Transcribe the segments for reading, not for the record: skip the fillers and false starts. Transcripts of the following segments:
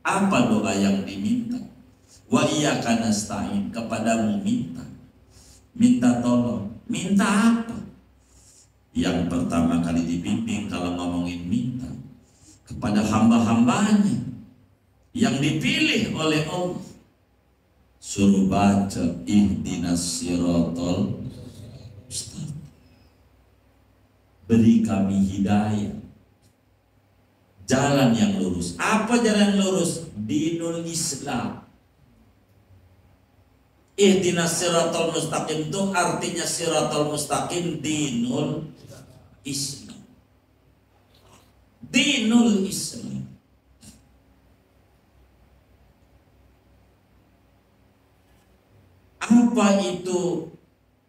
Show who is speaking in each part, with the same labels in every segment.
Speaker 1: Apa doa yang diminta? Wa iyyaka nasta'in, kepadamu minta. Minta tolong. Minta apa? Yang pertama kali dibimbing kalau ngomongin minta, kepada hamba-hambanya yang dipilih oleh Allah. Suruh baca ihdinas siratal mustaqim. Beri kami hidayah, jalan yang lurus. Apa jalan yang lurus? Dinul Islam. Ihdinas siratal mustaqim itu artinya siratal mustaqim dinul Islam. Dinul Islam. Apa itu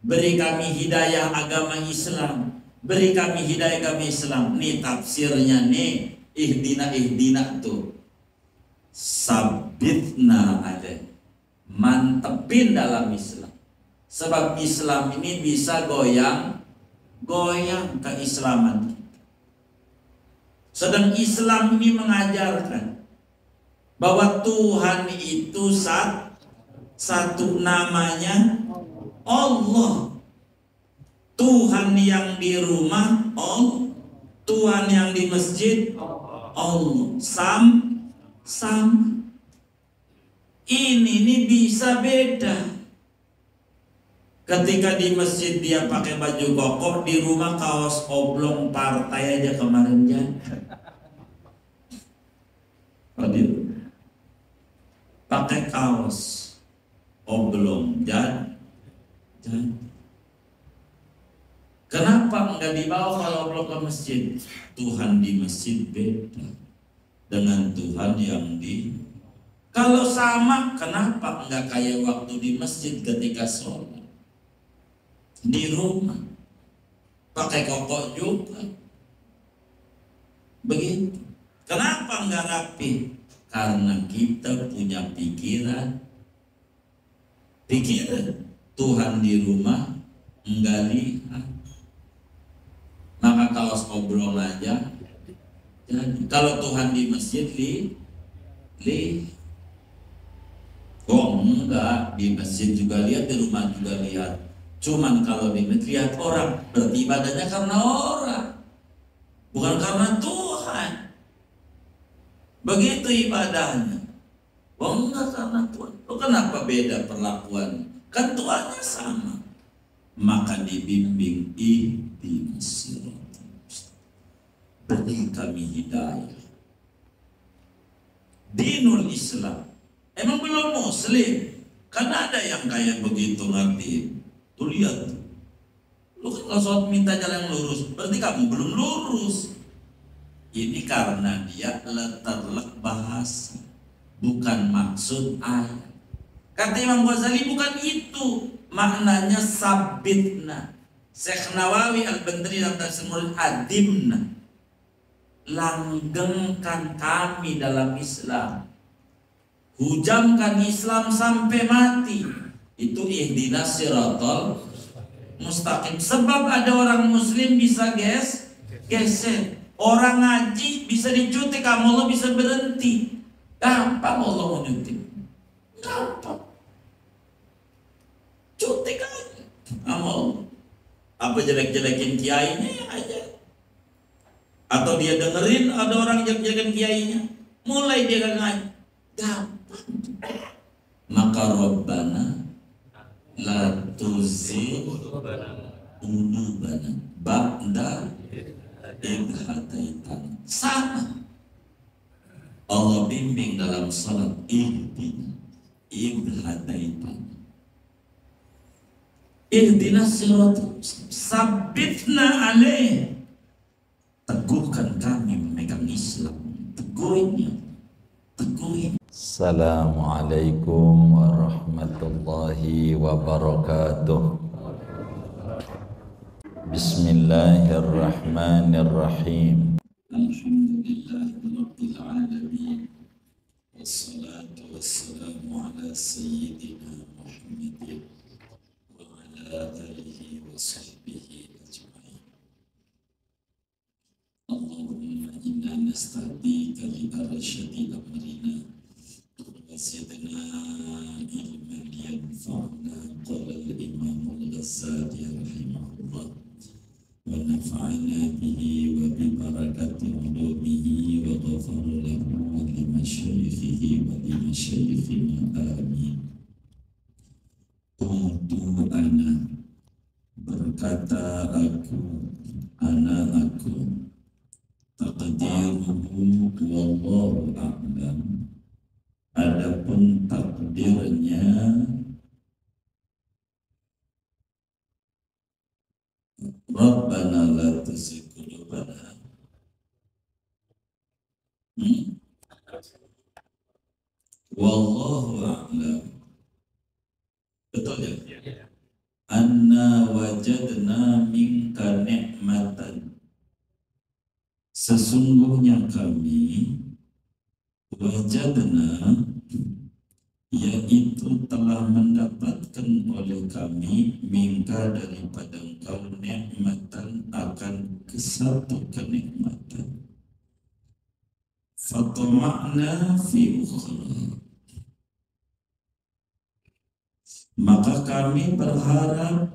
Speaker 1: beri kami hidayah agama Islam? Beri kami hidayah agama Islam. Nih tafsirnya nih, ihdina tuh. Sabitna ada. Mantepin dalam Islam. Sebab Islam ini bisa goyang keislaman kita. Sedang Islam ini mengajarkan bahwa Tuhan itu satu, namanya Allah. Tuhan yang di rumah Allah, Tuhan yang di masjid Allah. Sama. Ini bisa beda. Ketika di masjid dia pakai baju koko, di rumah kaos oblong partai aja kemarin ya. Pakai kaos oblong dan kenapa enggak dibawa kalau oblong ke masjid? Tuhan di masjid beda dengan Tuhan yang di. Kalau sama, kenapa enggak kayak waktu di masjid ketika sholat? Di rumah pakai koko juga begitu. Kenapa enggak rapi? Karena kita punya pikiran Tuhan di rumah enggak lihat, maka kaos oblong aja. Jadi kalau Tuhan di masjid enggak, di masjid juga lihat, di rumah juga lihat. Cuman kalau di masjid lihat orang, berarti ibadahnya karena orang, bukan karena Tuhan. Begitu ibadahnya. Enggak karena Tuhan. Kenapa beda perlakuan? Kan Tuhannya sama. Maka dibimbing ihdinas siratal mustaqim. Beri kami hidayah. Dinul Islam. Emang belum muslim? Kan ada yang kayak begitu ngerti. Tuh lihat. Lu kan kalau sholat minta jalan yang lurus, berarti kamu belum lurus. Ini karena dia leterlek bahasa, bukan maksud ayat. Kata Imam Ghazali bukan itu maknanya sabitna. Syekh Nawawi Al-Bandri dalam tafsir adimna, langgengkan kami dalam Islam, hujamkan Islam sampai mati. Itu ihdinas siratal mustaqim. Sebab ada orang muslim bisa geser. Orang ngaji bisa dicutik, Allah bisa berhenti. Gampang Allah mau nyutik. Gampang. Cutik aja. Amal. Apa jelek-jelekin kiainya ya aja. Atau dia dengerin ada orang jelek-jelekin kiainya, mulai dia ngaji. Gampang. Maka Rabbana la tuzigh qulubana ba'da idh hadaitana. Sama. Allah bimbing dalam salat ihdina idh hadaitana. Ihdinas siratal sabitna alaih. Teguhkan kami memegang Islam. Teguhin.
Speaker 2: Assalamualaikum warahmatullahi wabarakatuh. Bismillahirrahmanirrahim.
Speaker 1: Alhamdulillahirabbil alamin. Wassalatu wassalamu ala sayyidina Muhammadin wa ala alihi wa sahbihi ajma'in. Allahumma inna nasta'dika li arsyadi amrina masyayikhina amin. Qultu ana, berkata aku, aku, taqdiruhu wallahu a'lam, adapun takdirnya Rabbana la tuzigh qulubana. Wallahu a'lam. Betul ya? Anna wajadna minka ni'matan, sesungguhnya kami wajadna, yaitu telah mendapatkan oleh kami minka daripada engkau nikmatan akan kesatu kenikmatan. Fatama'na fi ukhra, maka kami berharap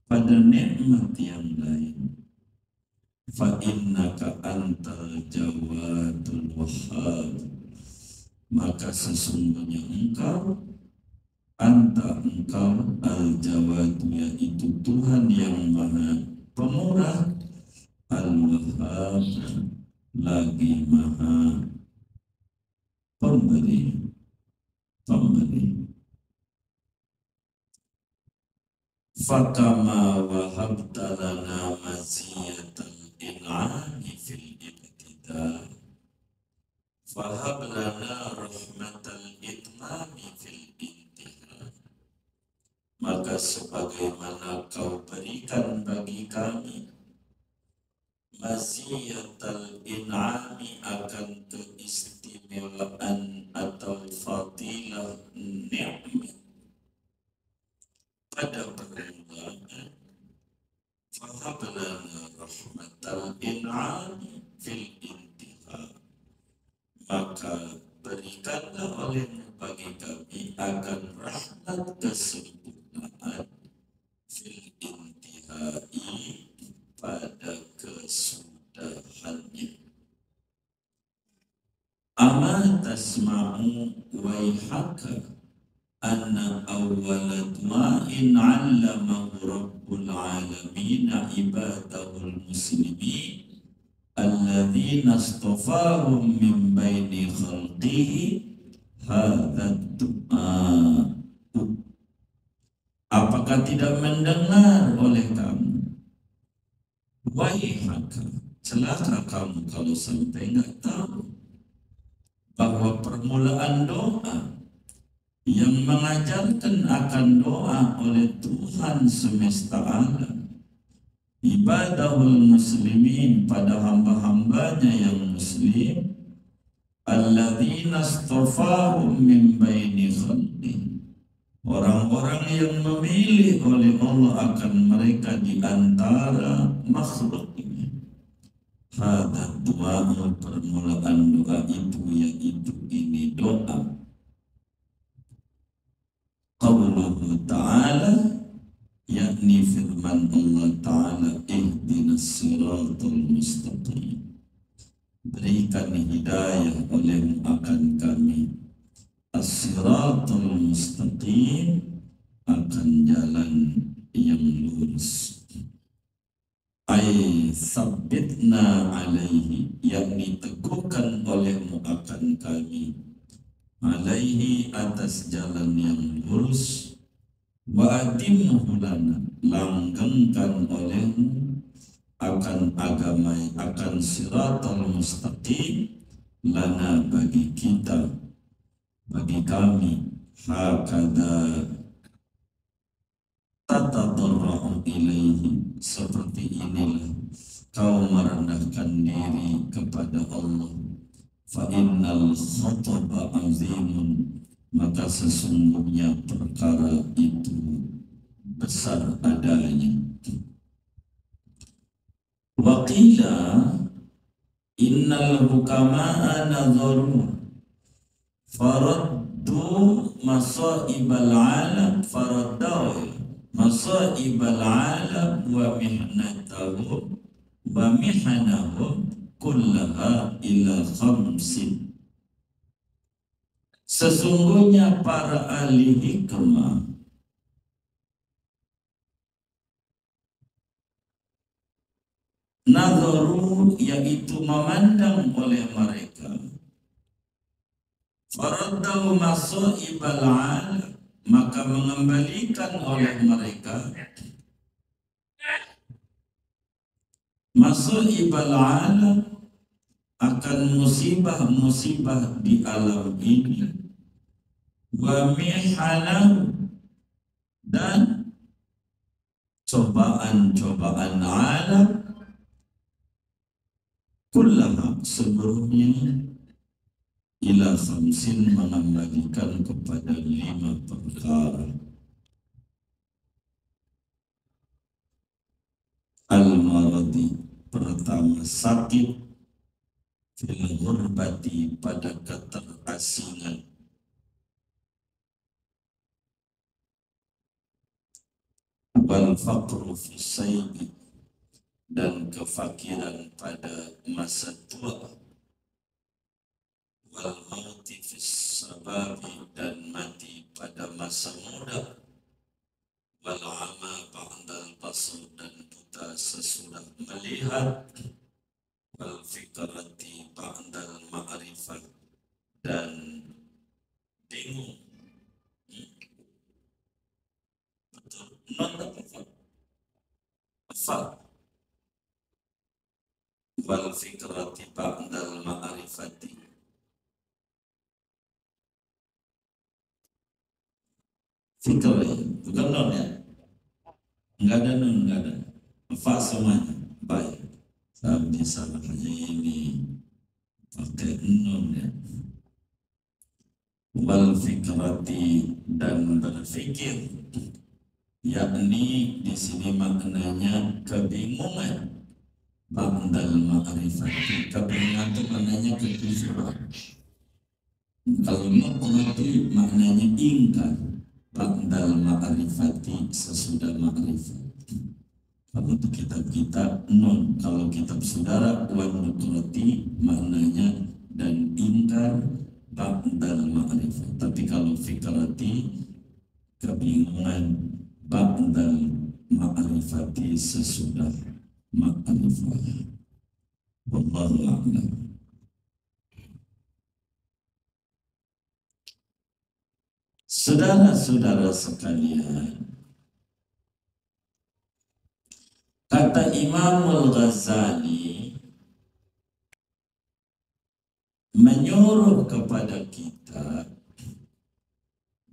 Speaker 1: pada nikmat yang lain. Fa innaka antal jawadul wahhab, maka sesungguhnya engkau al-jawad, yaitu Tuhan yang maha pemurah, al-wahhab, lagi maha pemberi. Fakama wahabta lana maziyatal in'ami fil ibtida, fahab lana rahmatal itmami fil intiha, maka sebagaimana kau berikan bagi kami maziyatal in'ami, akan keistimewaan atau fadilah nikmat pada permulaan, fahab lana rahmatal in'ami fil intiha, maka berikanlah olehmu bagi kami akan rahmat kesempurnaan fil intihai, pada kesudahannya. Ama tasma'u waihaka anna awwala du'ain 'allamahu rabbul alamin ibadahul muslimin alladzina astafahum min baini khalqihi hadza du'a. Apakah tidak mendengar oleh kamu? Waihaka, celaka kamu kalau sampai nggak tahu bahwa permulaan doa yang mengajarkan akan doa oleh Tuhan semesta alam, ibadahul muslimin, pada hamba-hambanya yang muslim, alladzina astafahum min baini khalqih, orang-orang yang memilih oleh Allah akan mereka di antara makhluknya. Hadza doa, permulaan doa itu yaitu ini doa. Qauluhu ta'ala, yakni firman Allah Ta'ala, ihdinas siratal mustaqim, berikan hidayah olehmu akan kami as-siratal mustaqim, akan jalan yang lurus. Ay sabbitna alaihi, yakni teguhkan olehmu akan kami alaihi, atas jalan yang lurus. Wa atimhu lana, langgengkan olehmu akan agama, akan siratal mustaqim, lana bagi kita, bagi kami. Hakada tatadarra'u ilaihi, seperti inilah kau merendahkan diri kepada Allah. Fa innal khataba azimun, maka sesungguhnya perkara itu besar adanya. Wa qila innal hukama'a nadharu faraddu masaibal alam, faraddu masaibal alam wa mihnatahum wa mihanahum kullaha ila khamsin. Sesungguhnya para ahli hikmah nadharu, yaitu memandang oleh mereka, faraddahu masaibal alam, maka mengembalikan oleh mereka masaibal alam, akan musibah-musibah di alam ini, wa mihalahu, dan cobaan-cobaan alam, kullaha, seluruhnya, ila khamsin, mengembalikan kepada 5 perkara. Al-maradi, pertama sakit, fil ghurbati, pada keterasingan, wal faqru fi saybi, dan kefakiran pada masa tua, wal mauti fi sababi, dan mati pada masa muda, wal ama ba'dal basar, dan buta sesudah melihat, wal fikrati ba'dal ma'rifat, dan bingung. Betul, non apa? Wal fikrati ba'dal ma'rifati, fikr, bukan non ya, enggak ada non, enggak ada fa semuanya. Baik, tapi salahnya ini pakai non ya. Wal fikrati, dan berfikir, yakni di sini maknanya kebingungan. Ba'dal ma'rifati, kebingungan itu maknanya kekufuran. Kalau ma'rifati maknanya ingkar. Ba'dal ma'rifati, sesudah ma'rifat. Kalau itu kitab-kitab non, kalau kitab saudara wal nukrati maknanya dan ingkar ba'dal ma'rifat. Tapi kalau fikrati, kebingungan, ba'dal ma'rifati, sesudah ma'rifat. Wallahu a'lam. Saudara-saudara sekalian, kata Imam Al-Ghazali menyuruh kepada kita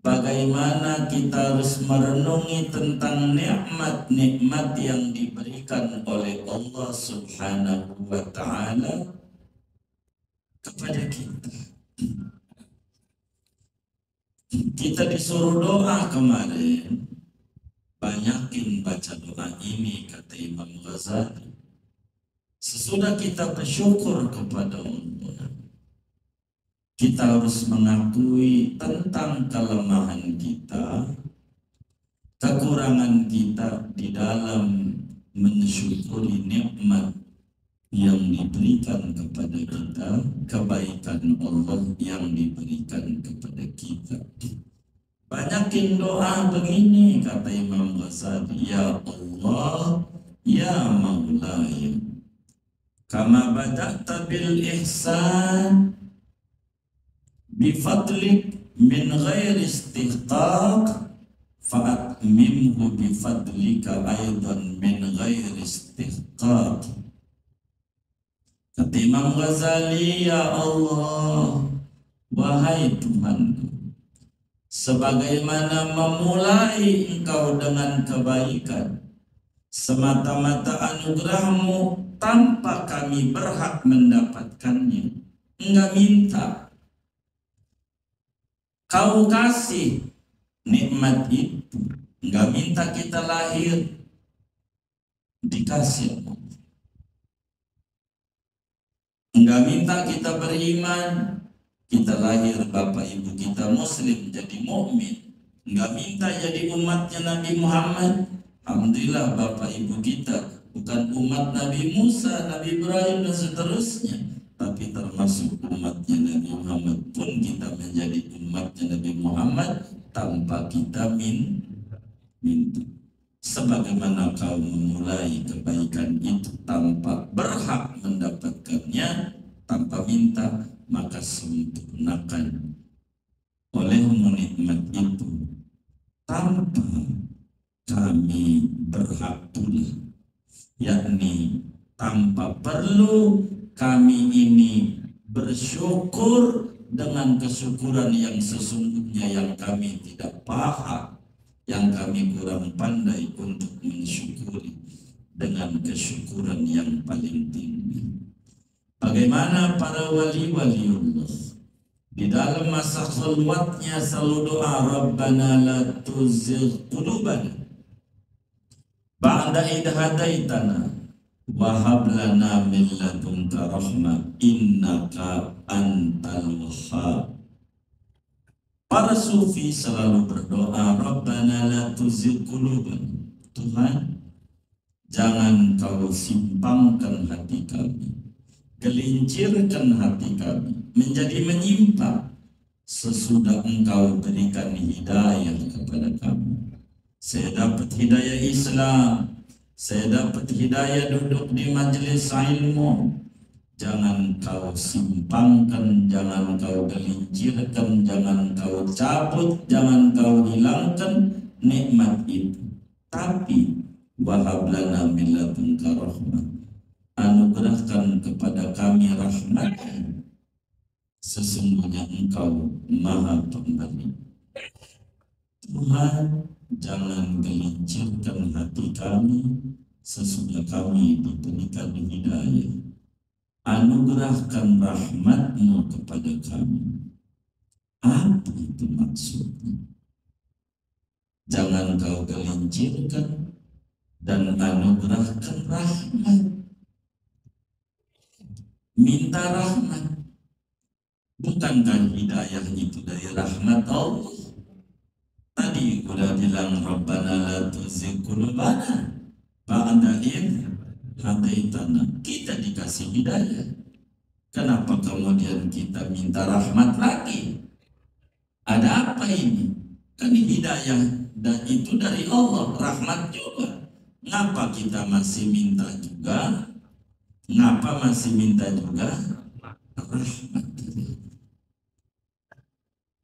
Speaker 1: bagaimana kita harus merenungi tentang nikmat-nikmat yang diberikan oleh Allah Subhanahu wa Ta'ala kepada kita. Kita disuruh doa kemarin, banyakin baca doa ini, kata Imam Ghazali. Sesudah kita bersyukur kepada Allah, kita harus mengakui tentang kelemahan kita, kekurangan kita di dalam mensyukuri nikmat yang diberikan kepada kita, kebaikan Allah yang diberikan kepada kita. Banyakin doa begini, kata Imam Ghazali, ya Allah, ya Maulaya, kama bada'ta bil ihsan bifadlik min ghairi istihqaq, fa'atmimhu bifadlika aydan min ghairi istihqaq. Kata Imam Ghazali, ya Allah, wahai Tuhan, sebagaimana memulai Engkau dengan kebaikan semata-mata anugerahmu tanpa kami berhak mendapatkannya. Enggak minta, Kau kasih nikmat itu. Enggak minta kita lahir, dikasih. Enggak minta kita beriman, kita lahir bapak ibu kita muslim jadi mukmin. Enggak minta jadi umatnya Nabi Muhammad. Alhamdulillah bapak ibu kita bukan umat Nabi Musa, Nabi Ibrahim dan seterusnya, tapi termasuk umatnya Nabi Muhammad pun kita menjadi menjadi umatnya Nabi Muhammad tanpa kita minta. Sebagaimana kau memulai kebaikan itu tanpa berhak mendapatkannya, tanpa minta, maka sempurnakan olehmu nikmat itu tanpa kami berhak pula, yakni tanpa perlu kami ini bersyukur dengan kesyukuran yang sesungguhnya yang kami tidak paham, yang kami kurang pandai untuk mensyukuri dengan kesyukuran yang paling tinggi. Bagaimana para wali-wali Allah di dalam masa khalwatnya selalu doa, Rabbana la tuzigh qulubana ba'da idh hadaitana wa hab lana min ladunka rahmah innaka antal wahhab. Para sufi selalu berdoa, Rabbana la tuzigh qulubana, Tuhan jangan kau simpangkan hati kami, gelincirkan hati kami menjadi menyimpang sesudah engkau berikan hidayah kepada kami. Saya dapat hidayah Islam, saya dapat hidayah duduk di majelis ilmu. Jangan kau simpangkan, jangan kau gelincirkan, jangan kau cabut, jangan kau hilangkan nikmat itu. Tapi wahab lana min ladunka rahmah, anugerahkan kepada kami rahmat, sesungguhnya engkau maha pemberi. Tuhan, jangan gelincirkan hati kami sesudah kami diberikan hidayah. Anugerahkan rahmat-Mu kepada kami. Apa itu maksudnya? Jangan kau gelincirkan dan anugerahkan rahmat. Minta rahmat. Bukankah hidayah itu dari rahmat Allah? Tadi udah bilang Rabbana la tuzigh qulubana ba'da idh hadaitana. Kita dikasih hidayah. Kenapa kemudian kita minta rahmat lagi? Ada apa ini? Kan hidayah dan itu dari Allah, rahmat juga. Ngapa kita masih minta juga? Ngapa masih minta juga? Rahmat.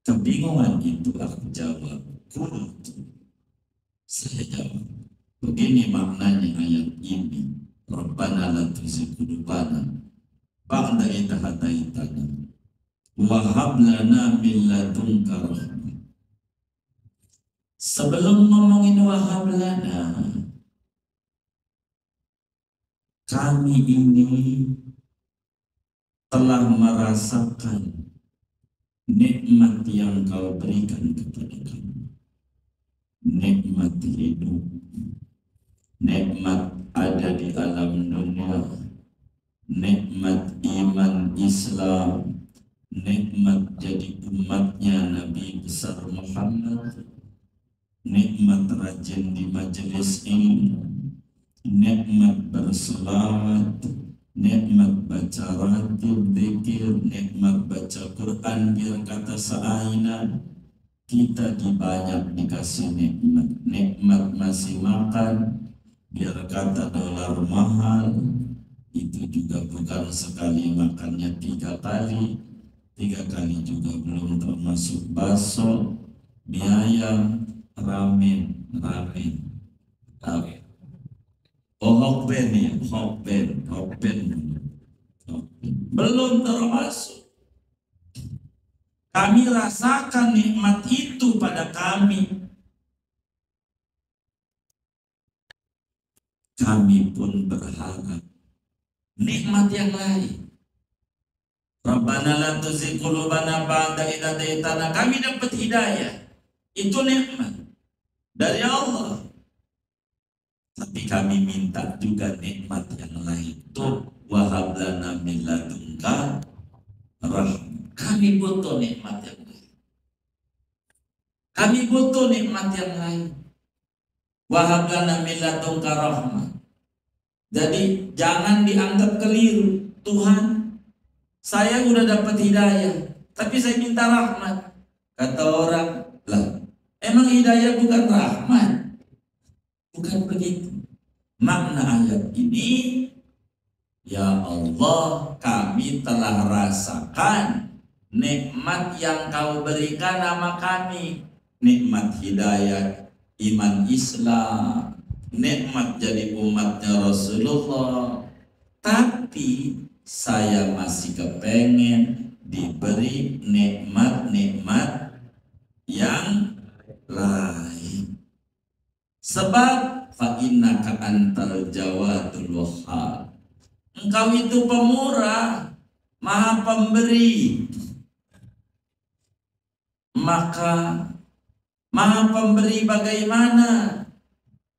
Speaker 1: Kebingungan itu aku jawab, saya jawab, begini maknanya ayat ini. Rabbana la tuzigh qulubana ba'da idh hadaitana wa hab lana min ladunka rahmah. Sebelum ngomongin wa hab lana, kami ini telah merasakan nikmat yang kau berikan kepada kami. Nikmat hidup, nikmat ada di alam dunia, nikmat iman Islam, nikmat jadi umatnya Nabi besar Muhammad, nikmat rajin di majelis ilmu, nikmat berselawat, nikmat baca ratib dzikir, nikmat baca Quran biar kata seainan. Kita dibanyak dikasih nikmat, nikmat masih makan biar kata dolar mahal. Itu juga bukan sekali makannya 3 kali, 3 kali juga belum termasuk bakso, mie ayam, ramen. Oh, hokben ya, hokben. Belum termasuk. Kami rasakan nikmat itu pada kami. Kami pun berharap nikmat yang lain. Rabbana la tuzigh qulubana ba'da idh hadaitana. Kami dapat hidayah. Itu nikmat dari Allah. Tapi kami minta juga nikmat yang lain. Tuh, wahab lana min ladunka rahmah. Kami butuh nikmat yang lain. Kami butuh nikmat yang lain. Wahab lana min ladunka rahmah. Jadi jangan dianggap keliru. Tuhan, saya udah dapat hidayah. tapi saya minta rahmat. Kata orang, lah emang hidayah bukan rahmat? Bukan begitu. Makna ayat ini, ya Allah, kami telah rasakan nikmat yang kau berikan sama kami. Nikmat hidayah, iman Islam, nikmat jadi umatnya Rasulullah. Tapi saya masih kepengen diberi nikmat-nikmat yang lain. Sebab fa innaka antal jawadul wahhab. Engkau itu pemurah, maha pemberi. Maka maha pemberi bagaimana?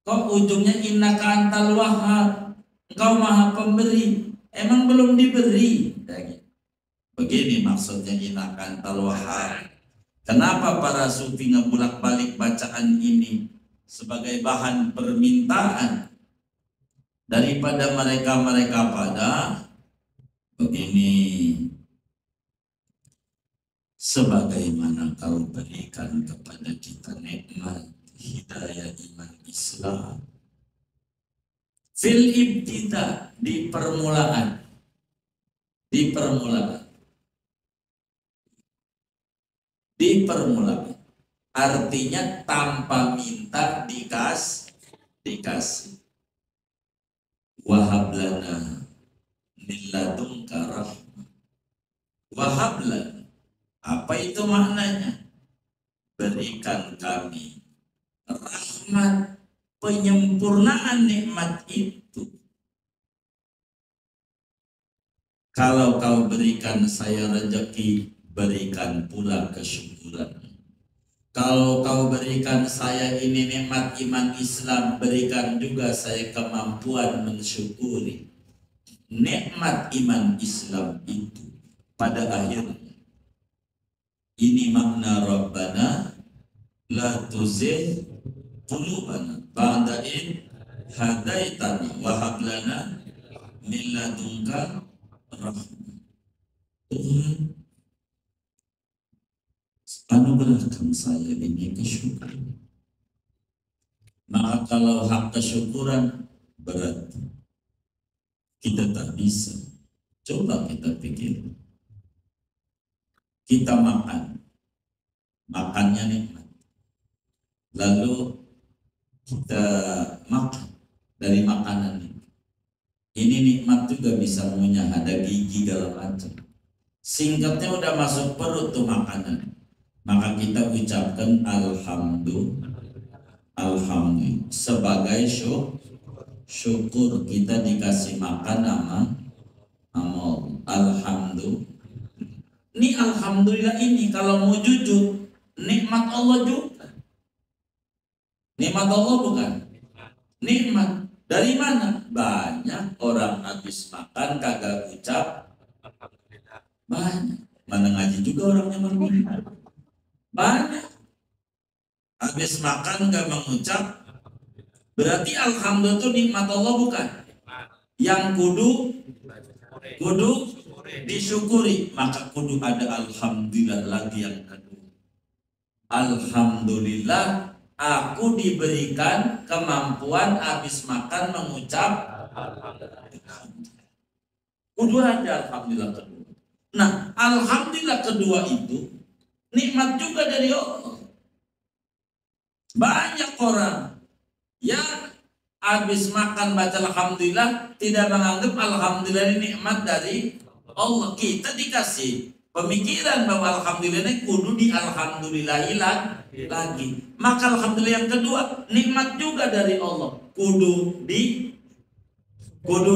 Speaker 1: Kok ujungnya innaka antal wahhab? Engkau maha pemberi, emang belum diberi? Begini maksudnya innaka antal wahhab. Kenapa para sufi ngebulak-balik bacaan ini sebagai bahan permintaan daripada mereka-mereka pada begini, sebagaimana kau berikan kepada kita nikmat hidayah iman Islam fil ibtida, di permulaan, artinya tanpa minta dikasih. Wahab lana min ladunka rahmah. Wahab lana, apa itu maknanya? Berikan kami rahmat, penyempurnaan nikmat itu. Kalau kau berikan saya rezeki, berikan pula kesyukuran. Kalau kau berikan saya ini nikmat iman Islam, berikan juga saya kemampuan mensyukuri nikmat iman Islam itu pada akhirnya. Ini makna Rabbana la tuzigh qulubana ba'da id hadaitana wa hab lana min ladunka rahmah. Tuhan, anugerahkan saya ini kesyukuran. Maka kalau hak kesyukuran berat, kita tak bisa. Coba kita pikir, kita makannya nikmat, lalu kita makan dari makanan ini nikmat juga bisa mengunyah, ada gigi segala macam. Singkatnya udah masuk perut tuh makanan, maka kita ucapkan alhamdulillah sebagai syukur kita dikasih makan sama alhamdulillah. Ini alhamdulillah ini kalau mau jujur nikmat Allah juga. Nikmat Allah bukan? Nikmat dari mana? Banyak orang habis makan kagak ucap alhamdulillah. Banyak. Mana ngaji juga orangnya berminat. Banyak habis makan gak mengucap, berarti alhamdulillah itu nikmat Allah bukan? Yang kudu disyukuri, maka kudu ada alhamdulillah lagi yang kedua. Alhamdulillah aku diberikan kemampuan habis makan mengucap alhamdulillah. Kudu ada alhamdulillah kedua. Nah, alhamdulillah kedua itu nikmat juga dari Allah. Banyak orang yang habis makan baca alhamdulillah tidak menganggap alhamdulillah ini nikmat dari Allah. Kita dikasih pemikiran bahwa alhamdulillah ini kudu di alhamdulillahi lagi. Maka alhamdulillah yang kedua nikmat juga dari Allah. Kudu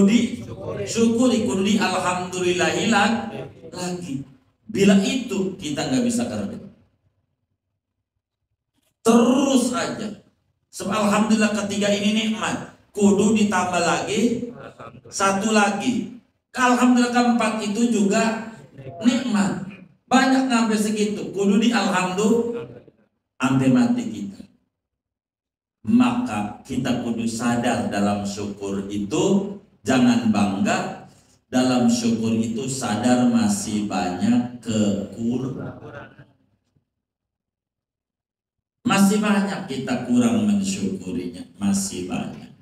Speaker 1: disyukuri, kudu di alhamdulillahi lagi. Bila itu kita nggak bisa kerja. Terus aja. Sebab alhamdulillah ketiga ini nikmat, kudu ditambah lagi satu lagi. Alhamdulillah keempat itu juga nikmat. Banyak sampai segitu, kudu di alhamdulillah sampai mati kita. Maka kita kudu sadar dalam syukur itu, jangan bangga dalam syukur itu sadar masih banyak kekurangan. Masih banyak kita kurang mensyukurinya, masih banyak.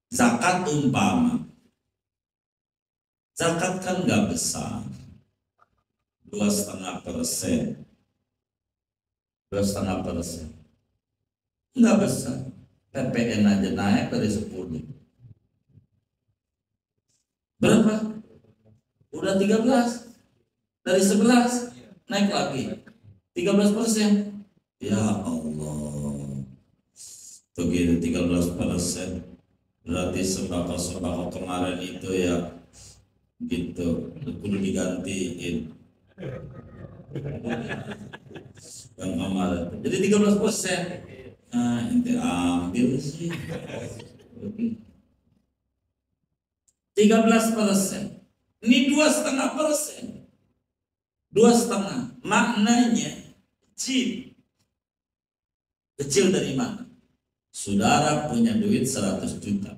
Speaker 1: Zakat umpama, zakat kan nggak besar, 2,5%, 2,5%, nggak besar. PPN aja naik dari 10. Berapa? Udah 13. Dari 11 naik lagi 13%. Ya Allah. Begitu 13%. Berarti sembako kemarin itu ya gitu, perlu digantiin yang kemarin. Jadi 13%. Nah, ente ambil sih. 13%. Ini 2,5%. 2,5. Maknanya kecil. Kecil dari mana? Saudara punya duit 100 juta.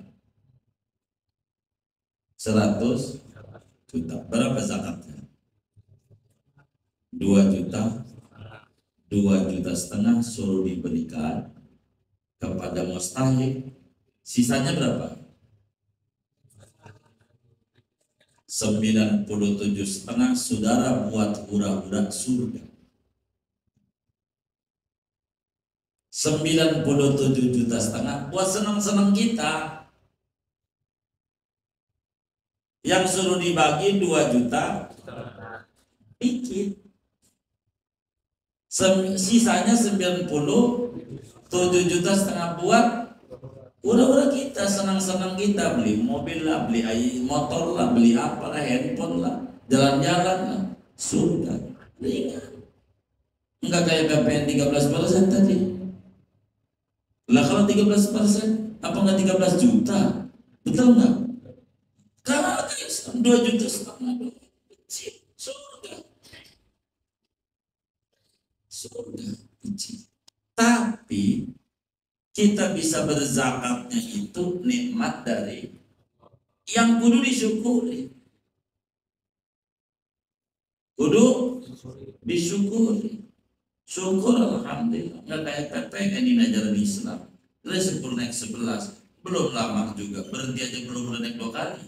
Speaker 1: 100 juta. Berapa zakatnya? 2 juta. 2,5 juta suruh diberikan kepada mustahik. Sisanya berapa? 97,5 saudara buat hura-hura surga. 97,5 juta buat senang-senang kita. Yang suruh dibagi 2 juta dikit. Sisanya 97,5 juta buat hura-hura kita, senang-senang kita, beli mobil lah, beli motor lah, beli apa lah, handphone lah, jalan-jalan lah, surga. Ringan. Enggak kayak KPN 13% tadi. Lah kalau 13%, apa enggak 13 juta? Betul enggak? Karena 2,5 juta kecil, surga. Surga kecil. Tapi kita bisa berzakatnya itu nikmat dari yang kudu disyukuri. Kudu disyukuri. Syukur alhamdulillah. Nggak kayak PPN ini ajaran Islam. Dari 10 naik 11. Belum lama juga. Berhenti aja belum naik 2 kali.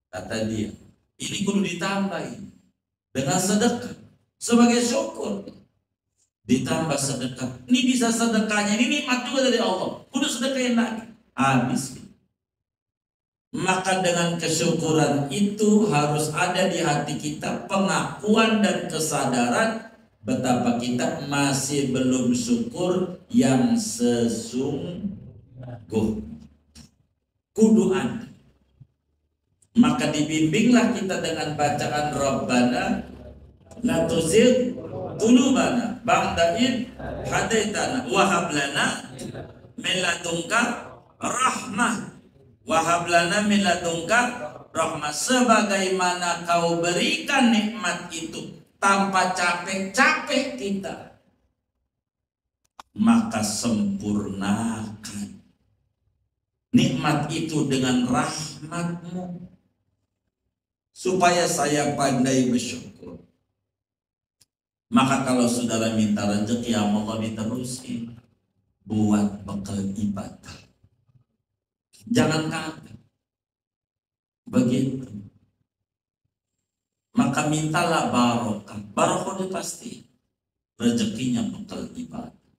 Speaker 1: Kata dia. Ini kudu ditambahin dengan sedekah. Sebagai syukur. Ditambah sedekah. Ini bisa sedekahnya, ini nikmat juga dari Allah. Kudu sedekahin lagi. Habis. Maka dengan kesyukuran itu harus ada di hati kita pengakuan dan kesadaran betapa kita masih belum syukur yang sesungguh. Kudu ada. Maka dibimbinglah kita dengan bacaan Rabbana la tuzigh qulubana ba'da id hadaitana wa hab lana min ladunka rahmah wa hab lana min ladunka rahmah. Sebagaimana kau berikan nikmat itu tanpa capek-capek kita, maka sempurnakan nikmat itu dengan rahmatmu supaya saya pandai bersyukur. Maka kalau saudara minta rezeki yang Allah diterusin, buat bekal ibadah. Jangan kaget. Begitu. Maka mintalah barokah. Barokah itu pasti. Rezekinya bekal ibadah.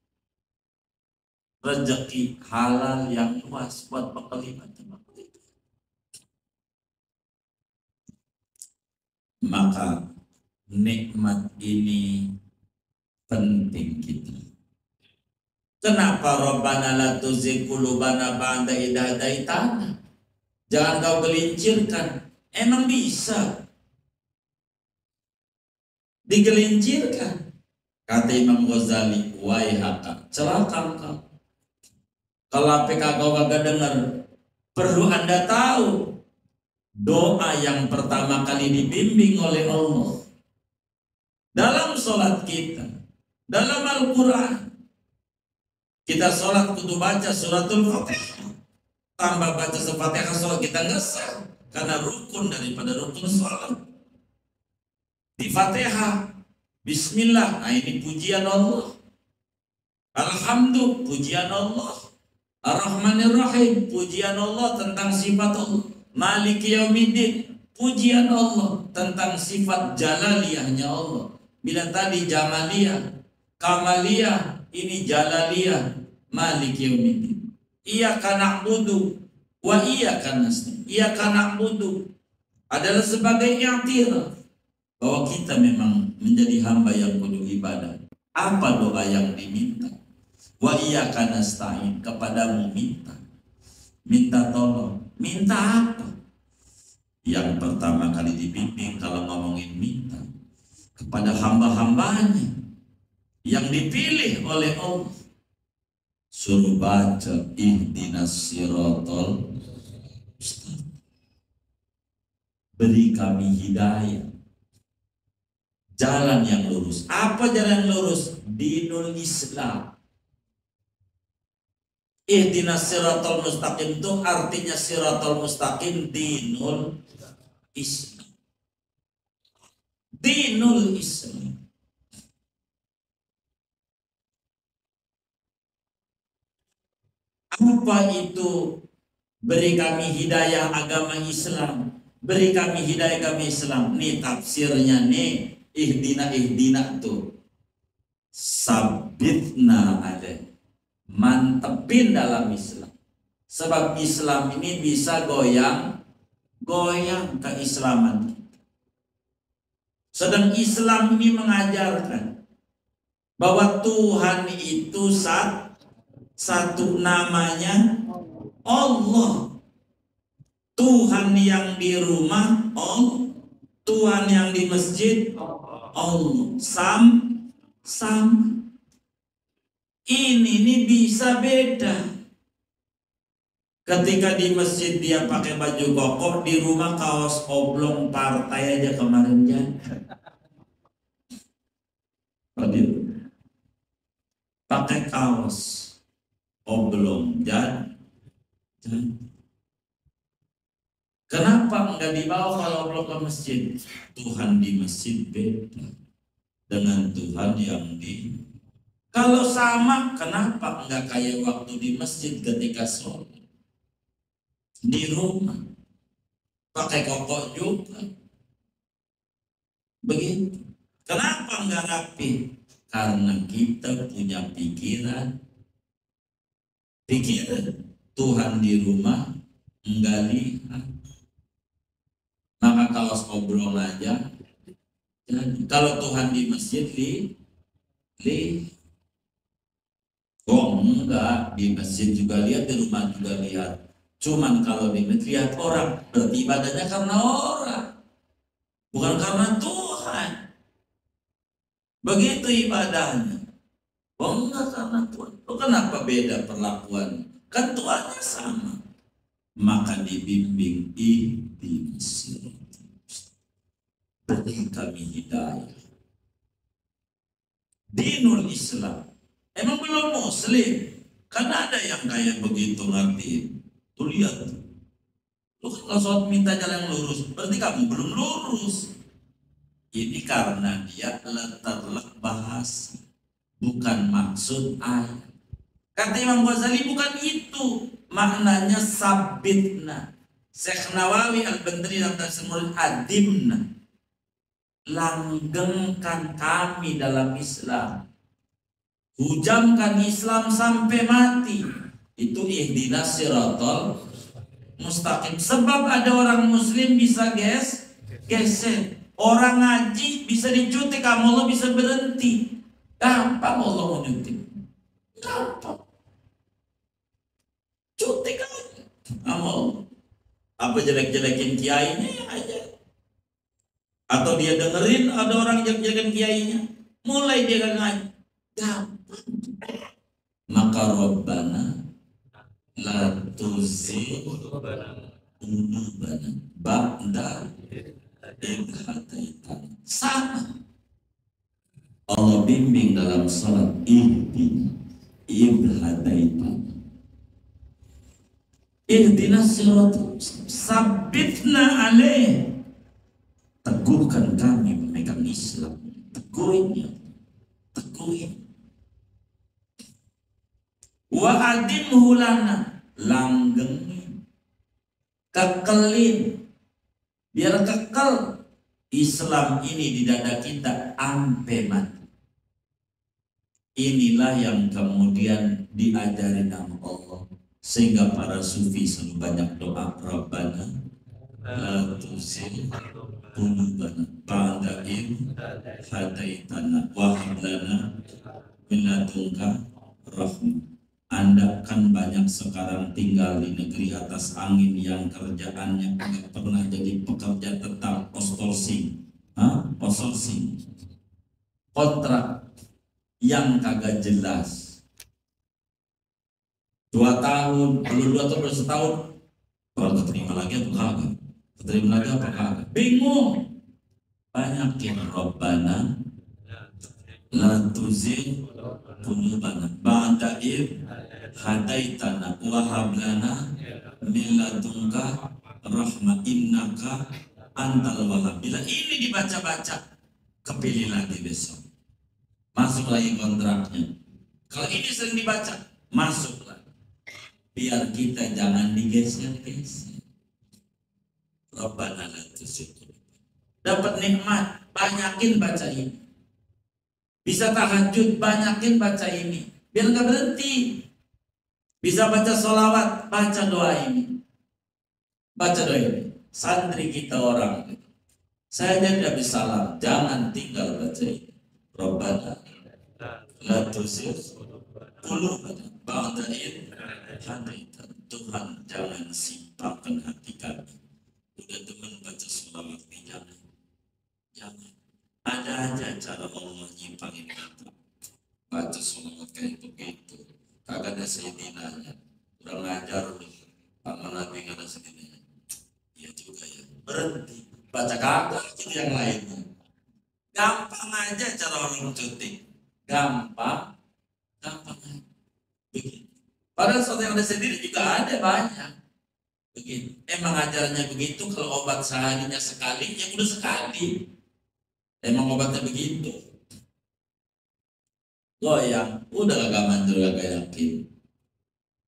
Speaker 1: Rezeki halal yang luas buat bekal ibadah. Maka nikmat ini penting kita. Kenapa Rabbana la tuzigh qulubana ba'da idh hadaitana? Jangan kau gelincirkan. Emang bisa digelincirkan. Kata Imam Ghazali, waihaka, celaka kau. Kalau PK kau kagak dengar, perlu Anda tahu doa yang pertama kali dibimbing oleh Allah dalam sholat kita, dalam Al-Quran. Kita sholat kudu baca suratul Fatihah. Tambah baca Al-Fatihah sholat kita nggak sah, karena rukun daripada rukun sholat. Di Fatihah Bismillah, nah ini pujian Allah. Alhamdulillah, pujian Allah. Ar-Rahmanir-Rahim, pujian Allah tentang sifat Allah. Maliki Yaumiddin, pujian Allah tentang sifat jalaliyahnya Allah. Bila tadi jamaliyah, kamaliyah, ini jalaliyah, Maliki Yaumiddin. Iyyaka na'budu wa iyyaka nasta'in. Iyyaka na'budu adalah sebagai i'tiraf bahwa kita memang menjadi hamba yang penuh ibadah. Apa doa yang diminta? Wa iyyaka nasta'in, kepadamu minta. Minta tolong. Minta apa? Yang pertama kali dibimbing kalau ngomongin minta kepada hamba-hambanya yang dipilih oleh Allah. Suruh baca ihdinas siratal mustaqim. Beri kami hidayah, jalan yang lurus. Apa jalan yang lurus? Dinul Islam. Ihdinas siratal mustaqim itu artinya siratal mustaqim dinul Islam. Dinul Islam. Apa itu beri kami hidayah agama Islam? Beri kami hidayah agama Islam. Nih tafsirnya nih, ihdina tuh. Sabitna ada. Mantepin dalam Islam. Sebab Islam ini bisa goyang keislaman. Sedang Islam ini mengajarkan bahwa Tuhan itu satu, namanya Allah. Tuhan yang di rumah Allah, Tuhan yang di masjid Allah. Sama. Ini bisa beda. Ketika di masjid dia pakai baju koko, di rumah kaos oblong partai aja kemarin ya. Pakai kaos oblong jadi. Kenapa enggak dibawa kalau oblong ke masjid? Tuhan di masjid beda dengan Tuhan yang di. Kalau sama, kenapa enggak kayak waktu di masjid ketika sholat? Di rumah pakai koko juga. Begitu. Kenapa enggak rapi? Karena kita punya pikiran Tuhan di rumah enggak lihat. Maka kaos oblong aja. Jadi, kalau Tuhan di masjid lihat. Oh enggak, di masjid juga lihat, di rumah juga lihat. Cuman kalau di masjid lihat orang, berarti ibadahnya karena orang, bukan karena Tuhan. Begitu ibadahnya. Oh enggak karena Tuhan. Oh kenapa beda perlakuan? Kan Tuhannya sama. Maka dibimbing ihdinas siratal mustaqim. Beri kami hidayah. Dinul Islam. Emang belum muslim? Karena ada yang kayak begitu ngerti. Tuh lihat. Lu kalau sholat minta jalan yang lurus, berarti kamu belum lurus. Ini karena dia letak bahasa, bukan maksud ayat. Kata Imam Ghazali bukan itu maknanya sabitna. Syekh Nawawi Al-Bandri dalam tafsir adimna, langgengkan kami dalam Islam, hujamkan Islam sampai mati. Itu ihdinas siratal mustaqim. Sebab ada orang muslim bisa geser. Orang ngaji bisa dicutik, kamu Allah bisa berhenti. Gampang Allah mau nyutik. Gampang. Cutik aja. Amal. Apa jelek-jelekin kiainya ya aja. Atau dia dengerin ada orang jelek-jelekin kiainya, mulai dia ngaji. Gampang. Maka Rabbana la tuzigh qulubana ba'da idh hadaitana. Sama. Allah bimbing dalam salat idh hadaitana. ihdinas siratal sabitna alaih, teguhkan kami memegang Islam, teguhnya, teguhin. Wa adimhu lana, langgengin, kekelin, biar kekal Islam ini di dada kita ampe mati. Inilah yang kemudian diajari nama Allah, sehingga para sufi selalu banyak doa, Rabbana la tuzigh qulubana ba'da idh hadaitana wa hab lana min ladunka rahmah. Anda kan banyak sekarang tinggal di negeri atas angin yang kerjaannya tidak pernah jadi pekerja tetap, outsourcing, kontrak yang kagak jelas. 2 tahun, belum 2 tahun, belum setahun, kalau keterima lagi atau kagak? Keterima lagi apa kagak? Bingung. Banyakin Rabbana la tuzigh qulubana ba'da idh hadaitana wa hab lana min ladunka rahmah innaka antal wahhab. Bila ini dibaca-baca, kepilih lagi besok, masuk lagi kontraknya. Kalau ini sering dibaca, masuk lagi. Biar kita jangan digeser-geser. Rabbana la tuzigh qulubana. Dapat nikmat, banyakin baca ini. Bisa tahajud, banyakin baca ini, biar nggak berhenti. Bisa baca sholawat, baca doa ini, baca doa ini. Santri kita orang, saya tidak bisa salam, jangan tinggal baca ini. Rabbana la tuzigh qulubana ba'da idh hadaitana. Tuhan, jangan simpangkan hati kami. Udah teman baca sholawat ini, jangan. Ada aja cara Allah nyimpangin kita. Baca sholawat kayak begitu, kagak ada sayyidinanya, kurang ajar lu. Sama Nabi gak ada sayyidinanya. Iya juga ya, berhenti. Baca kagak gitu yang lainnya. Gampang aja cara orang cuti. Gampang aja. Begitu. Padahal sesuatu yang ada sendiri juga ada banyak. Begitu. Emang ajarannya begitu, kalau obat seharinya sekali, ya udah sekali. Emang obatnya begitu. Goyang, udah gak manjur, gak yakin.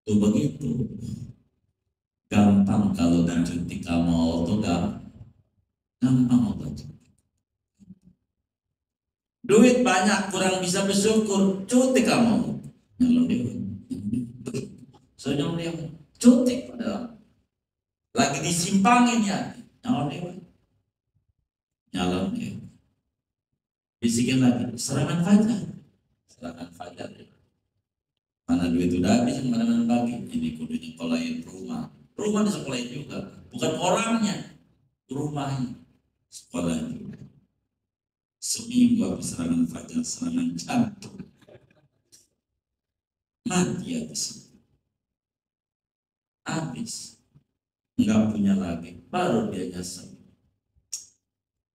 Speaker 1: Tuh begitu. Gampang kalau dicuti kamu tuh gampang obat. Duit banyak, kurang bisa bersyukur, cuti kamu. Nyalon dia. Soalnya dia cuti padahal lagi disimpangin ya. Nyalon dia. Bisikin lagi, serangan fajar ya. Mana duit udah habis, mana bagi. Ini kudu nyekolahin rumah disekolahin juga, bukan orangnya, rumahnya sekolahin juga. Seminggu habis serangan fajar, serangan jantung, mati habis, nggak punya lagi, baru dia nyasar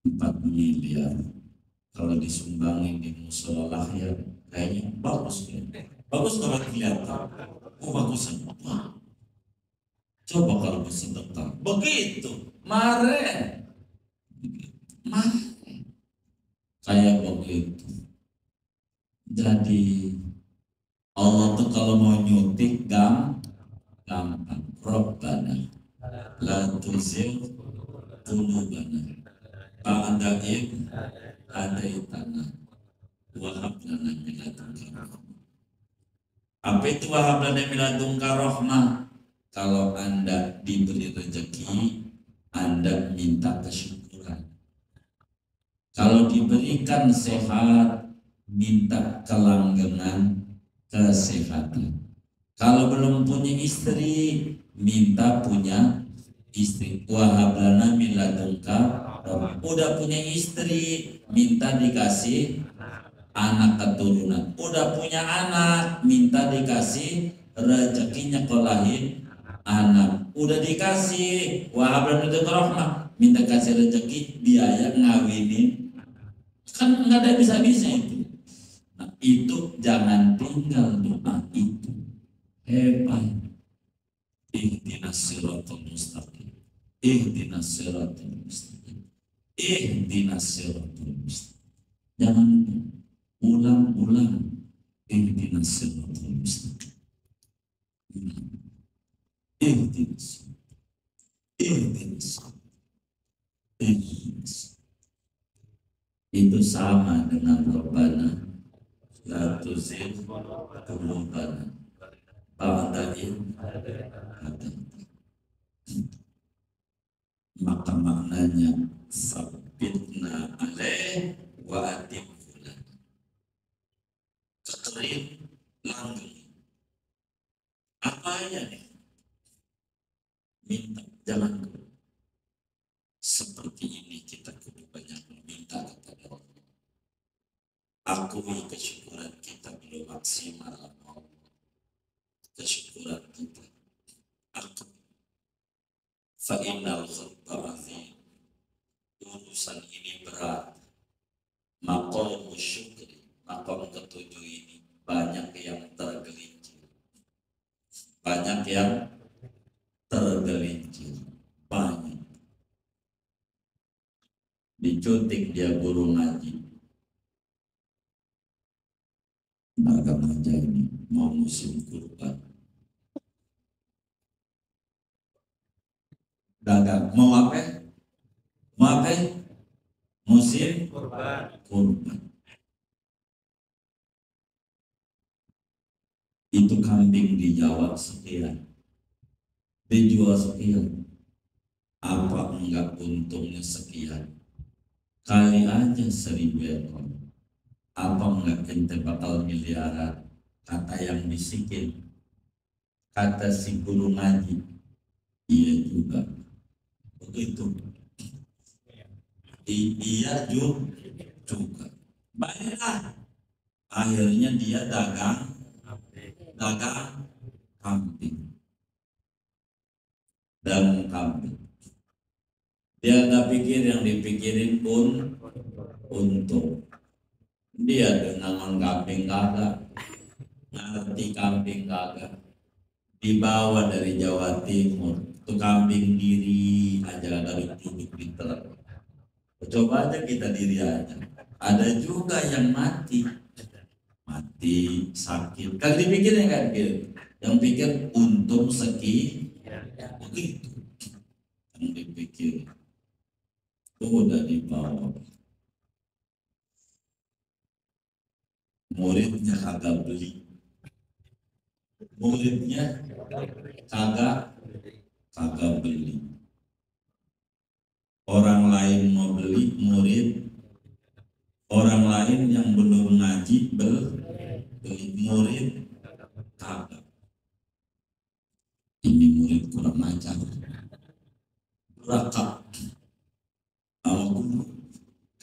Speaker 1: 4 miliar. Kalau disumbangin di musola ya kayaknya bagus ya. Bagus kalau kelihatan. Oh bagusan. Wah. Coba kalau bersedekah. Begitu. Mare. Kayak begitu. Jadi Allah tuh kalau mau nyutik gampang. Rabbana la tuzigh qulubana ba'da idh hadaitana wa hab lana min ladunka rahmah. Apa itu wa hab lana min ladunka rahmah? Kalau Anda diberi rezeki, Anda minta kesyukuran. Kalau diberikan sehat, minta kelanggengan kesehatan. Kalau belum punya istri, minta punya istri. Wa hab lana min ladunka. Udah punya istri, minta dikasih anak keturunan. Udah punya anak, minta dikasih rezekinya kelahin anak. Udah dikasih wahablan itu rahmah, minta kasih rezeki biaya ngawinin. Kan nggak ada bisa-bisa itu. Nah, itu jangan tinggal doa itu. Hebat. Ihdinas ihdinas siratal mustaqim, ihdinas siratal mustaqim. Jangan ulang-ulang, ihdinas siratal mustaqim, ihdinas, ihdinas, ihdinas. Itu sama dengan Rabbana la tuzigh qulubana ba'da idh hadaytana. Maka maknanya sabitna alaih wa atim fulan, kekerin langgeng. Apa ya nih? Minta, jangan seperti ini kita kudu banyak meminta kepada Allah. Akui kesyukuran kita belum maksimal Allah. Kesyukuran kita. Akui. Fa'innal khutbah azim. Urusan ini berat. Maqam syukri, maqam ketujuh ini banyak yang tergelincir. Banyak yang tergelincir. Banyak. Dicutik dia guru ngaji. Dagang aja ini mau musim kurban. Dagang mau apa? Mau apa? Musim kurban. Itu kambing di Jawa sekian, dijual sekian. Apa enggak untungnya sekian? Kali aja 1000 ekor. Apa enggak ente bakal miliaran? Kata yang bisikin, kata si guru ngaji. Iya juga. Begitu. Iya juga. Baiklah. Akhirnya dia dagang kambing. Dan kambing. Dia nggak pikir, yang dipikirin pun untung. Dia dengan kambing kagak, ngerti kambing kagak. Dibawa dari Jawa Timur, tuh kambing diri aja dari duduk di truk. Coba aja kita diri aja. Ada juga yang mati sakit. Kan dipikirin kan gitu. Yang pikir untung begitu. Yang dipikir. Udah dibawa, muridnya kagak beli, kagak beli. Orang lain mau beli, orang lain yang belum ngaji beli, murid kagak. Ini murid kurang ajar, durhaka.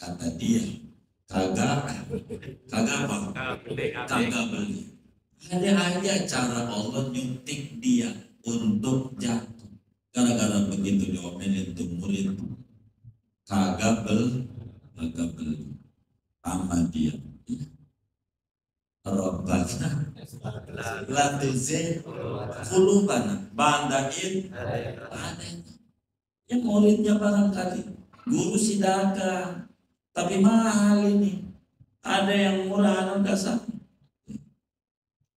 Speaker 1: Kata dia kagak beli. Ada aja cara Allah nyuntik dia untuk jatuh. Gara-gara begitu diomelin tuh murid, kagak beli sama dia. Rabbana la tuzigh qulubana ba'da idh hadaytana. Yang muridnya barangkali guru si dagang, tapi mahal ini. Ada yang murah, ada dasar.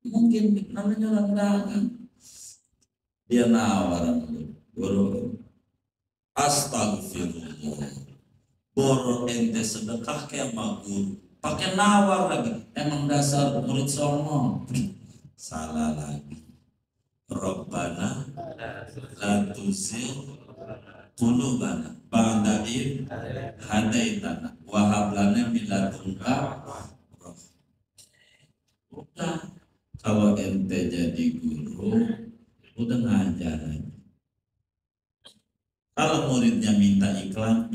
Speaker 1: Mungkin namanya orang dagang. Dia nawar, guru, astagfirullah. Boro ente sedekah kayak sama guru, pakai nawar lagi. Emang dasar murid songong. Salah lagi. Rabbana la tuzigh qulubana ba'da idh hadaytana wa hab lana min ladunka. Udah, kalau ente jadi guru udah ngajar aja. Kalau muridnya minta iklan.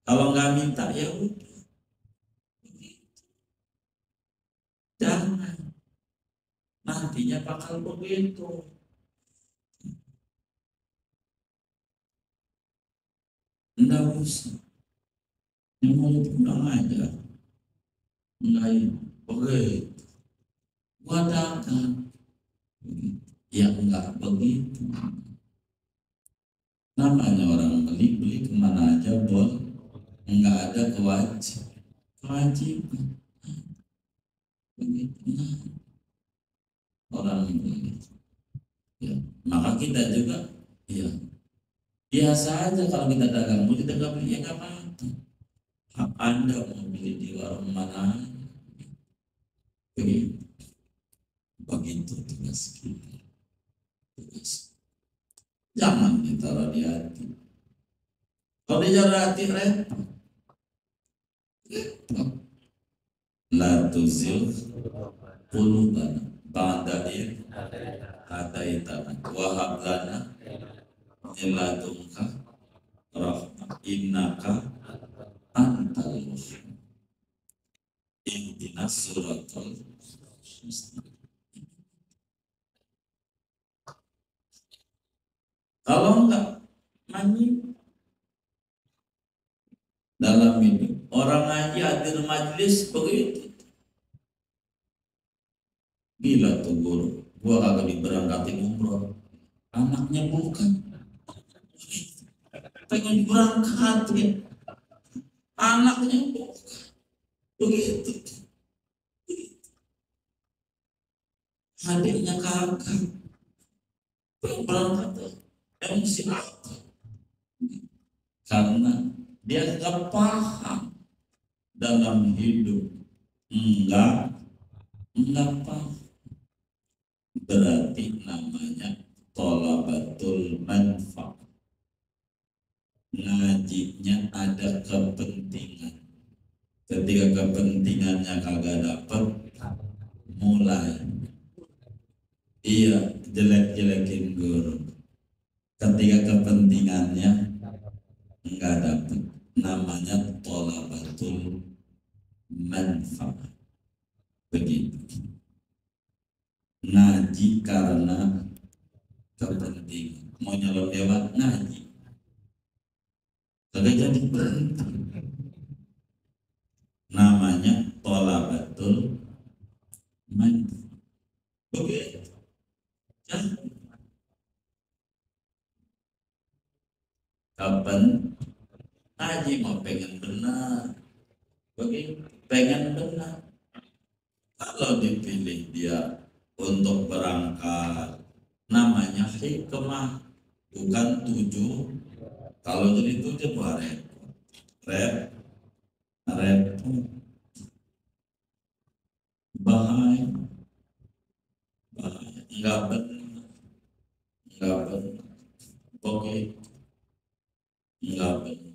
Speaker 1: Kalau nggak minta ya udah. Jangan. Nantinya bakal begitu. Enggak usah. Yang mau pulang aja. Enggak begitu. Wadakan. Ya enggak begitu. Namanya orang beli kemana aja boleh, nggak ada kewajiban. Begitu orang beli. Ya, maka kita juga ya biasa aja kalau kita dagang, kita nggak beli ya nggak apa-apa. Hak Anda mau beli di warung mana? Begitu, begitu tugas kita. Tugas. Jangan ditaruh di hati. Kalau ditaruh di hati repot. La tuzil qulubana ba'da idh hadaitana wa hab lana min ladunka rahmah innaka antal muhsin ihdinas siratal mustaqim. Kalau enggak mani dalam hidup orang ngaji hadir majlis begitu, gila tuh guru, gua kagak diberangkatin umroh, anaknya bukan, pengen berangkatin, anaknya bukan, begitu, adiknya kagak, pengen berangkat, emosi apa? Karena dia nggak paham dalam hidup, enggak paham. Berarti namanya thalabatul manfa'. Ngajinya ada kepentingan. Ketika kepentingannya kagak dapat, mulai iya jelek-jelekin guru. Ketika kepentingannya enggak dapat, namanya thalabatul manfa'. Begitu. Ngaji karena kepentingan, mau nyalon dewan ngaji kagak jadi berhenti, namanya thalabatul manfa'. Begitu. Kapan ngaji mau pengen benar, begitu, pengen benar. Kalau dipilih dia untuk berangkat, namanya hikmah, bukan tujuh. Kalau jadi tujuh repot, bahaya, enggak benar, oke, enggak benar.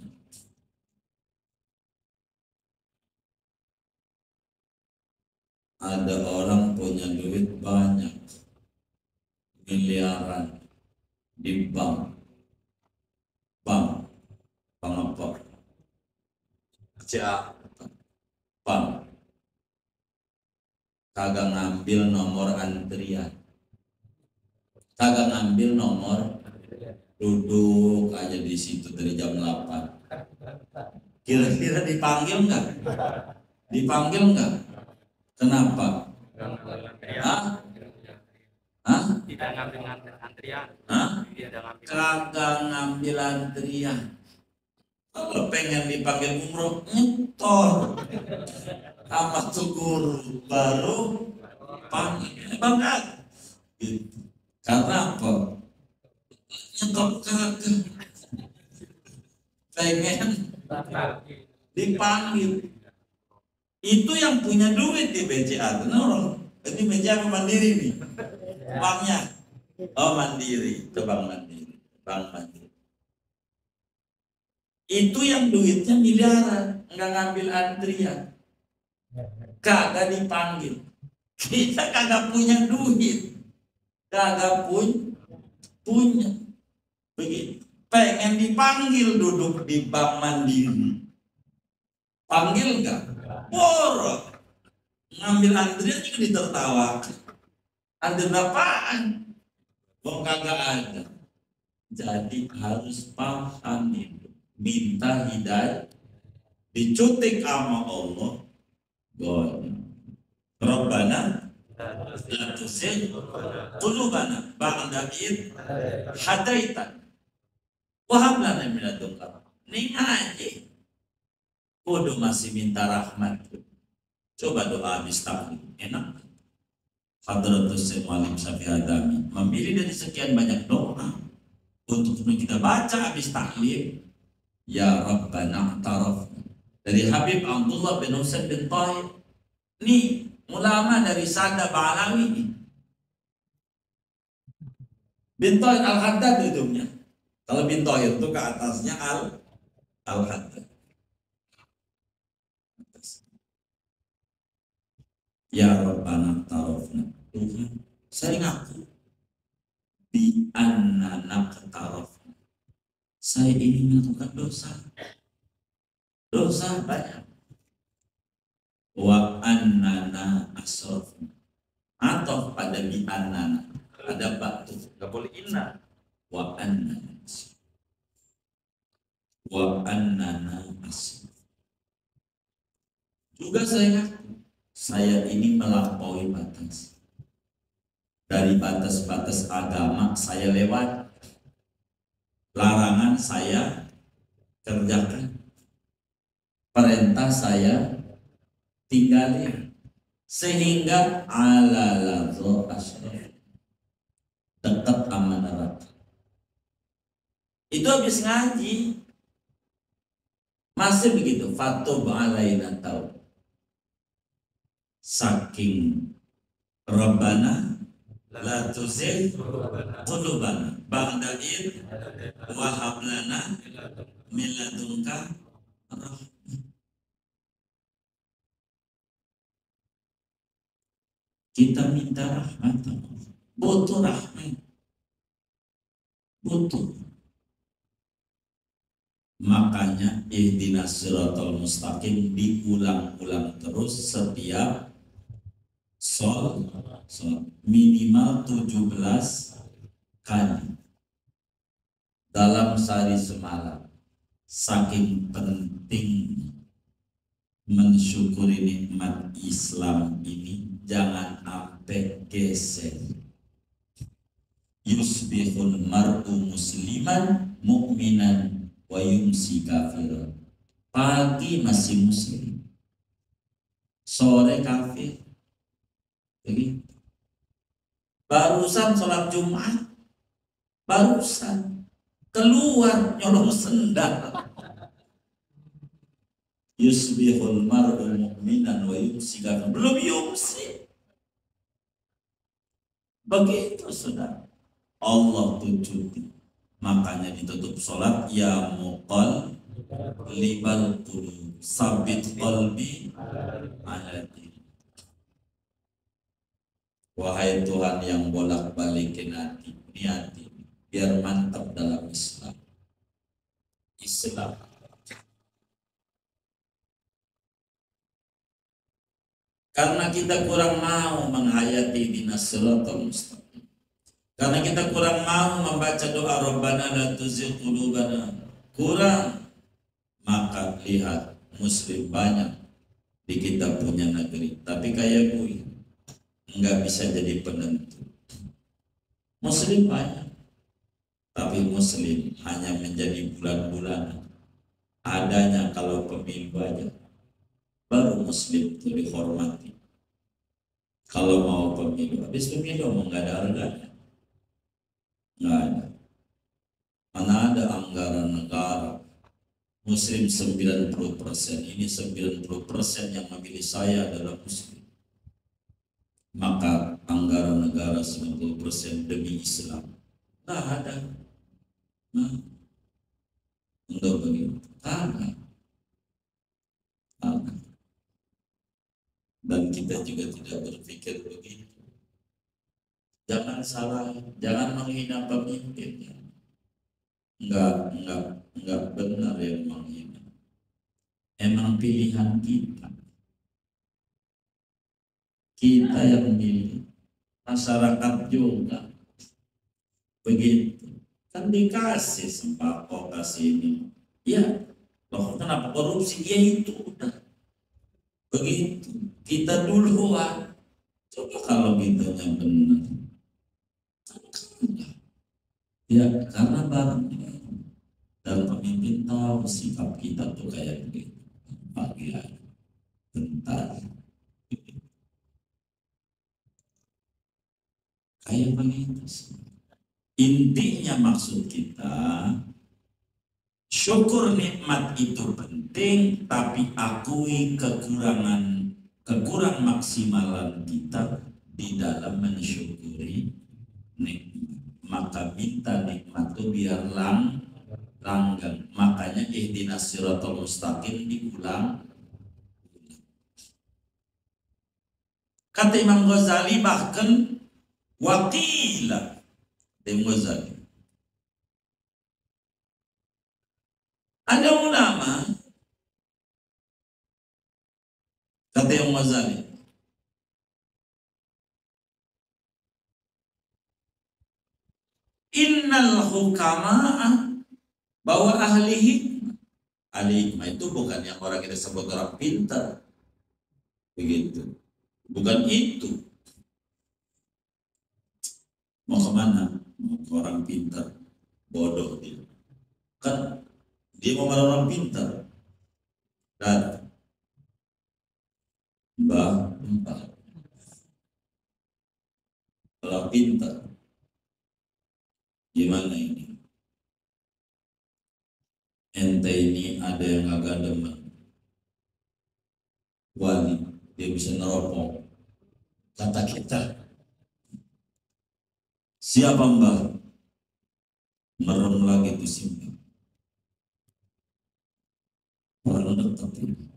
Speaker 1: Ada orang punya duit banyak, miliaran di bank apa? CA bank, kagak ngambil nomor antrian, kagak ngambil nomor, duduk aja di situ dari jam 8. Kira-kira dipanggil nggak? Dipanggil nggak? Kenapa?
Speaker 3: Tidak ngambil antrian.
Speaker 1: Kagak ngambil antrian. Kalau pengen dipanggil umroh, nyetor sama tuh guru baru panggil bangga. Gitu. Karena apa? Nyetor kagak. Pengen dipanggil. Itu yang punya duit di BCA, orang. Ini BCA Mandiri nih, banknya. Oh Mandiri, itu bank Mandiri, bank Mandiri. Itu yang duitnya miliaran, nggak ngambil antrian, kagak dipanggil. Kita kagak punya duit, kagak punya. Begitu. Pengen dipanggil duduk di bank Mandiri, panggil nggak? Borok, ngambil antrian juga ditertawakan. Antrian apaan? Kok kagak ada. Jadi harus paham itu. Minta hidayah, dicutik sama Allah. Rabbana la tuzigh qulubana ba'da idh hadaitana Wahab lana min ladunka rahmah. Ning ngaji kudu masih minta rahmat. Coba doa habis taklim, enak. Hadratus Syekh Muhammad Syafi'i Adami memilih dari sekian banyak doa untuk kita baca habis taklim. Ya Rabbana taraf dari Habib Abdullah bin Husain bin Tahir. Nih ulama dari Sada Ba'alawi bin Tahir Al-Haddad hidupnya. Kalau bin Tahir itu ke atasnya Al-Haddad. Ya Rabbana tarafna, Tuhan saya ngaku bi annana tarafna, saya ini melakukan dosa banyak. Wa annana asrafna, atau pada bi annana ada batu, nggak boleh inna. Wa annana asraf, juga saya ngaku saya ini melampaui batas. Dari batas-batas agama saya lewat, larangan saya kerjakan, perintah saya tinggalin, sehingga ala ladzo asyraf, dekat sama neraka. Itu habis ngaji masih begitu, fatub alaina taub, saking Rabbana la tuzigh qulubana ba'da idh wa hab lana min ladunka rahmah. Kita minta rahmat, butuh rahmat, butuh. Makanya ihdinas siratal mustaqim diulang-ulang terus setiap sholat minimal 17 kali dalam sehari semalam. Saking penting mensyukuri nikmat Islam ini, jangan sampai geser. Yusbihul mar'u musliman mu'minan wa yumsi kafiran. Pagi masih muslim, sore kafir. Begitu. Barusan sholat Jumat, barusan keluar nyolong sendal. Yusbihul mar'u mu'minan wa yumsi kafiran. Belum yumsi. Begitu sudah. Allah tujuti. Makanya ditutup sholat, ya muqal libal qulub sabit qalbi ala din. Wahai Tuhan yang bolak-balikin hati, niati biar mantap dalam Islam. Karena kita kurang mau menghayati dinas siratal mustaqim. Karena kita kurang mau membaca doa Rabbana la tuzigh qulubana, kurang. Maka lihat muslim banyak di kita punya negeri, tapi kayak gue nggak bisa jadi penentu. Muslim banyak, tapi muslim hanya menjadi bulan-bulanan. Adanya kalau pemilu aja, baru muslim itu dihormati. Kalau mau pemilu, habis pemilu mau nggak ada harganya. Nggak ada. Mana ada anggaran negara muslim 90%, ini 90% yang memilih saya adalah muslim. Maka anggaran negara 90% demi Islam. Nggak ada. Nah, enggak begitu. Ada. Dan kita juga tidak berpikir begitu. Jangan salah, jangan menghina pemimpinnya. Enggak benar yang menghina. Emang pilihan kita. Kita yang memilih, masyarakat juga begitu. Kan dikasih sembako, kasih ini. Ya, loh kenapa korupsi? Ya itu udah begitu. Kita duluan. Coba kalau gitunya benar. Ya, karena barangnya. Dan pemimpin tahu sikap kita tuh kayak begitu. Bagian bentar. Kayak begitu sih. Intinya maksud kita, syukur nikmat itu penting, tapi akui kekurang maksimalan kita di dalam mensyukuri nikmat. Maka minta nikmat itu biar langgeng. Makanya ihdinas siratal mustaqim diulang. Kata Imam Ghazali bahkan wakila Imam Ghazali. Ada ulama kata Imam Ghazali, innal hukama'a, bahwa ahli hikmah itu bukan yang orang kita sebut orang pintar, begitu, bukan itu. Mau kemana? Mau ke orang pintar, bodoh dia. Kan dia mau ke orang pintar. Dan mbah, kalau pintar, gimana ini? Ente ini ada yang agak demen wali, dia bisa neropong. Kata kita, siapa mbah? Merem lagi itu simpel. Orang dekat ini.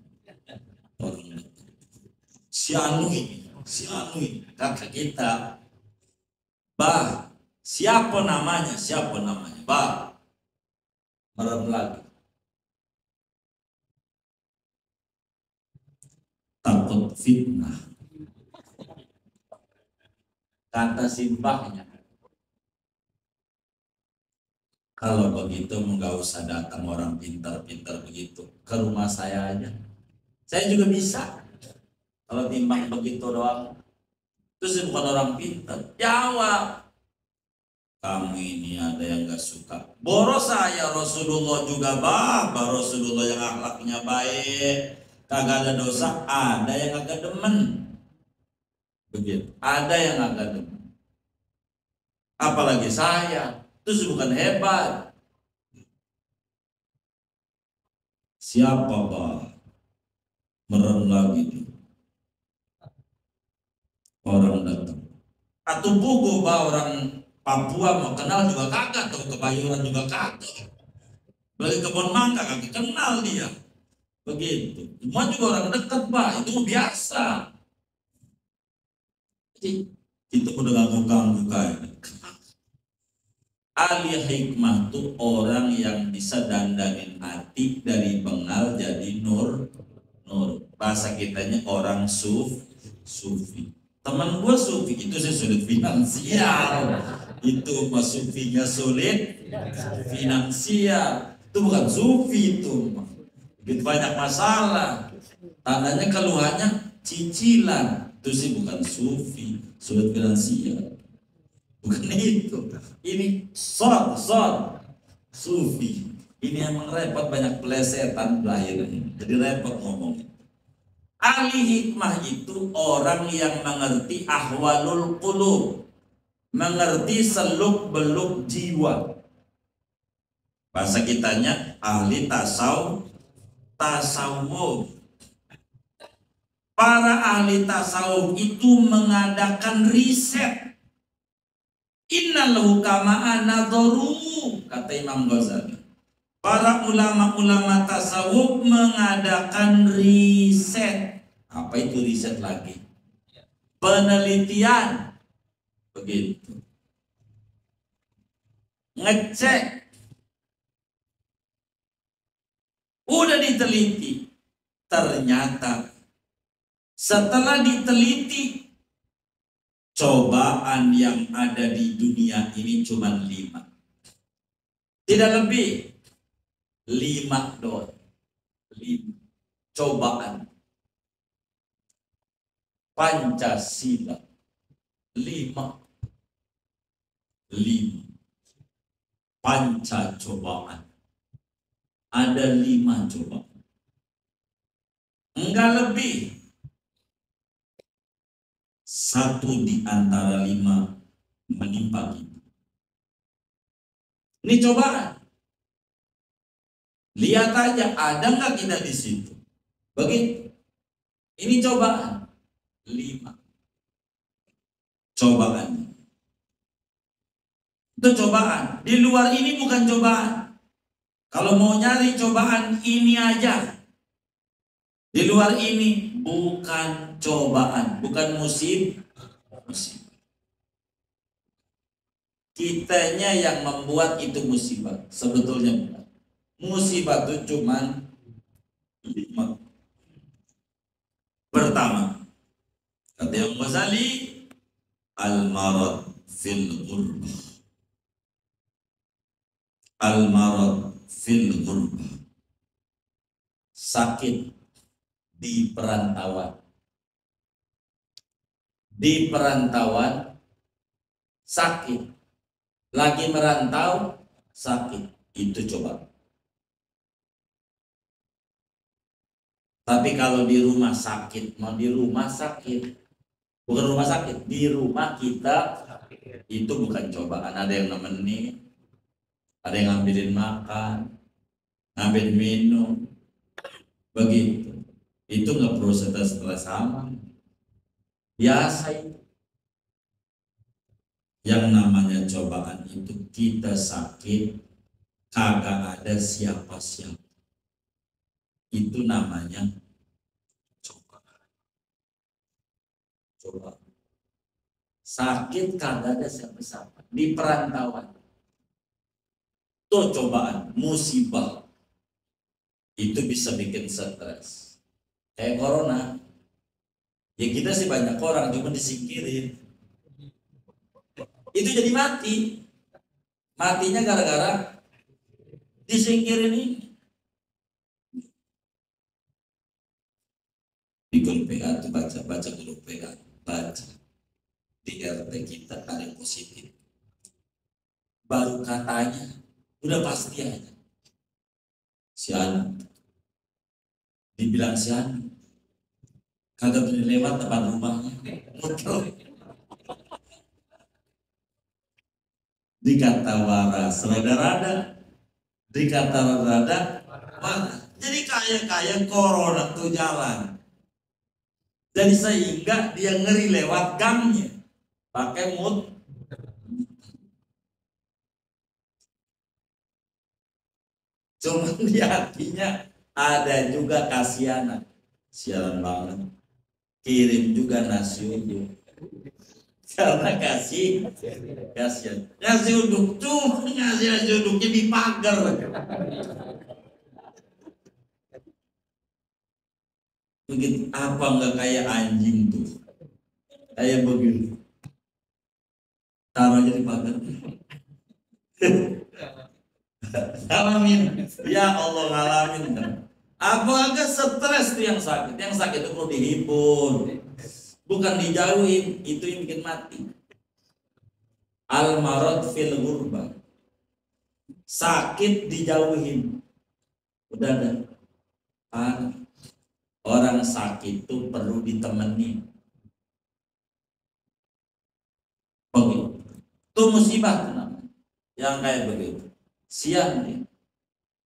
Speaker 1: Orang dekat. Si anu ini. Kata kita, bah, siapa namanya? Bah, merem lagi. Takut fitnah. Kata simbahnya, kalau begitu nggak usah datang orang pintar-pintar begitu, ke rumah saya aja. Saya juga bisa. Kalau timbang begitu doang. Terus bukan orang pintar, jawab. Kamu ini ada yang gak suka. Boros saya Rasulullah juga Rasulullah yang akhlaknya baik, kagak ada dosa. Ada yang agak demen. Begitu. Ada yang agak demen. Apalagi saya. Terus bukan hebat. Siapa bah? Merem lagi tuh. Orang datang. Atau buku bah, orang Papua mau kenal juga kagak, atau Kebayoran juga kagak. Balik kebun mangga kagak kenal dia. Begitu. Semua juga orang dekat bah, itu biasa. Jadi itu udah ganggu-ganggu kayak. Ahli hikmah itu orang yang bisa dandanin hati dari bengal jadi nur. Bahasa kitanya orang sufi. Teman gue sufi itu saya sulit finansial. Itu mas sufinya sulit finansial. Itu bukan sufi itu. Begitu banyak masalah. Tandanya keluhannya cicilan. Itu sih bukan sufi, sulit finansial. Bukan itu. Ini sufi. Ini emang repot, banyak pelesetan lahirnya. Jadi repot ngomongnya. Ahli hikmah itu orang yang mengerti ahwalul qulub, mengerti seluk beluk jiwa. Bahasa kitanya ahli tasawuf. Para ahli tasawuf itu mengadakan riset. Innal hukama'a nadharu, kata Imam Ghazali. Para ulama-ulama tasawuf mengadakan riset. Apa itu riset lagi? Penelitian. Begitu. Ngecek. Udah diteliti. Ternyata setelah diteliti, cobaan yang ada di dunia ini cuma 5. Tidak lebih. 5 doang. 5 cobaan. Pancasila 5 panca cobaan. ada 5 cobaan. Enggak lebih. 1 di antara 5 menimpa kita. Ini cobaan. Lihat aja, ada nggak kita di situ? Begitu. Ini cobaan. 5 cobaan. Itu cobaan. Di luar ini bukan cobaan. Kalau mau nyari cobaan ini aja. Di luar ini bukan cobaan, bukan musibah. Kitanya yang membuat itu musibah. Sebetulnya bukan. Musibah itu cuman 5. Pertama, kata Imam Ghazali, al-marad fil ghurbah. Al-marad fil ghurbah. Sakit di perantauan. Di perantauan sakit. Lagi merantau sakit. Itu coba. Tapi kalau di rumah sakit, mau di rumah sakit, bukan rumah sakit, di rumah kita itu bukan cobaan. Ada yang nemenin, ada yang ngambilin makan, ngambil minum, begitu. Itu nggak perlu stres sama. Biasa itu. Yang namanya cobaan itu kita sakit, kagak ada siapa-siapa. Itu namanya cobaan. Coba. Sakit kagak ada siapa-siapa. Di perantauan. Itu cobaan, musibah. Itu bisa bikin stres. Kayak corona. Ya kita sih banyak orang, cuma disingkirin. Itu jadi mati. Matinya gara-gara disingkirin ini. Di grup PA itu baca grup PA, baca di RT kita ada yang positif, baru katanya udah pasti aja si Anu, dibilang si Anu kagak boleh lewat depan rumahnya, dikata waras rada-rada, dikata rada waras. Jadi kayak corona tuh jalan. Jadi sehingga dia ngeri lewat gangnya pakai mood. Cuma di hatinya ada juga kasihan. Sialan banget. Kirim juga nasi uduk. Karena kasihan. Nasi uduk cuma ngasih nasi uduknya di pagar. Begitu apa nggak kayak anjing tuh, kayak begitu, taruh aja di pagar. Ngalamin, ya Allah ngalamin kan. Apa agak stres tuh yang sakit itu perlu dihibur, bukan dijauhin, itu yang bikin mati. Al-marad fil ghurbah, sakit dijauhin, udah ada. Orang sakit itu perlu ditemenin. Begitu. Itu musibah tuh namanya. Yang kayak begitu. Siang nih.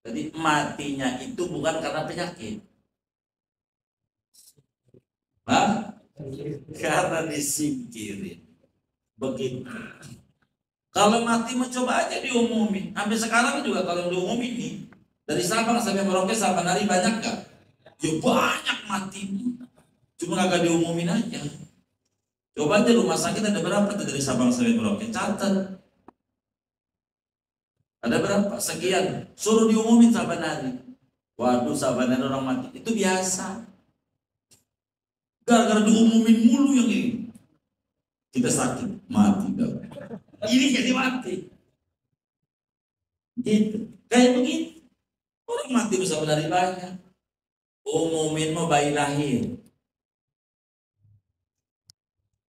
Speaker 1: Jadi matinya itu bukan karena penyakit. Hah? Karena disingkirin. Begitu. Kalau mati mencoba aja diumumin. Sampai sekarang juga kalau diumumin nih, dari Sabang sampai Merauke, Sabanari banyak gak? Ya banyak mati. Cuma kagak diumumin aja. Coba aja rumah sakit ada berapa tuh dari Sabang sampai Merauke? Catat. Ada berapa? Sekian. Suruh diumumin Sabanari. Waduh, Sabanari orang mati. Itu biasa. Gara-gara diumumin mulu yang ini. Kita sakit, mati dah. Ini jadi mati. Gitu. Kayak begitu. Orang mati Sabanari banyak. Umumin mau bayi lahir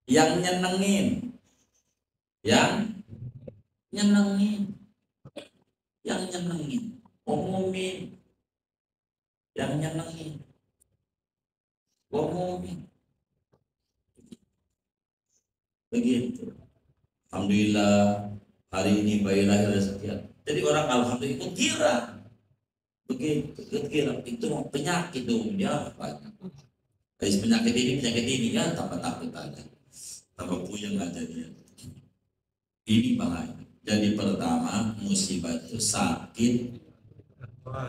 Speaker 1: yang nyenengin, umumin yang nyenengin, ngomongin. Begitu. Alhamdulillah hari ini bayi lahir sekian. Jadi orang alhamdulillah kira begitu, kira itu penyakit dong dia banyak. Habis penyakit ini ya tambah takut aja, tambah puyeng aja dia. Ini bahaya. Jadi pertama musibah itu sakit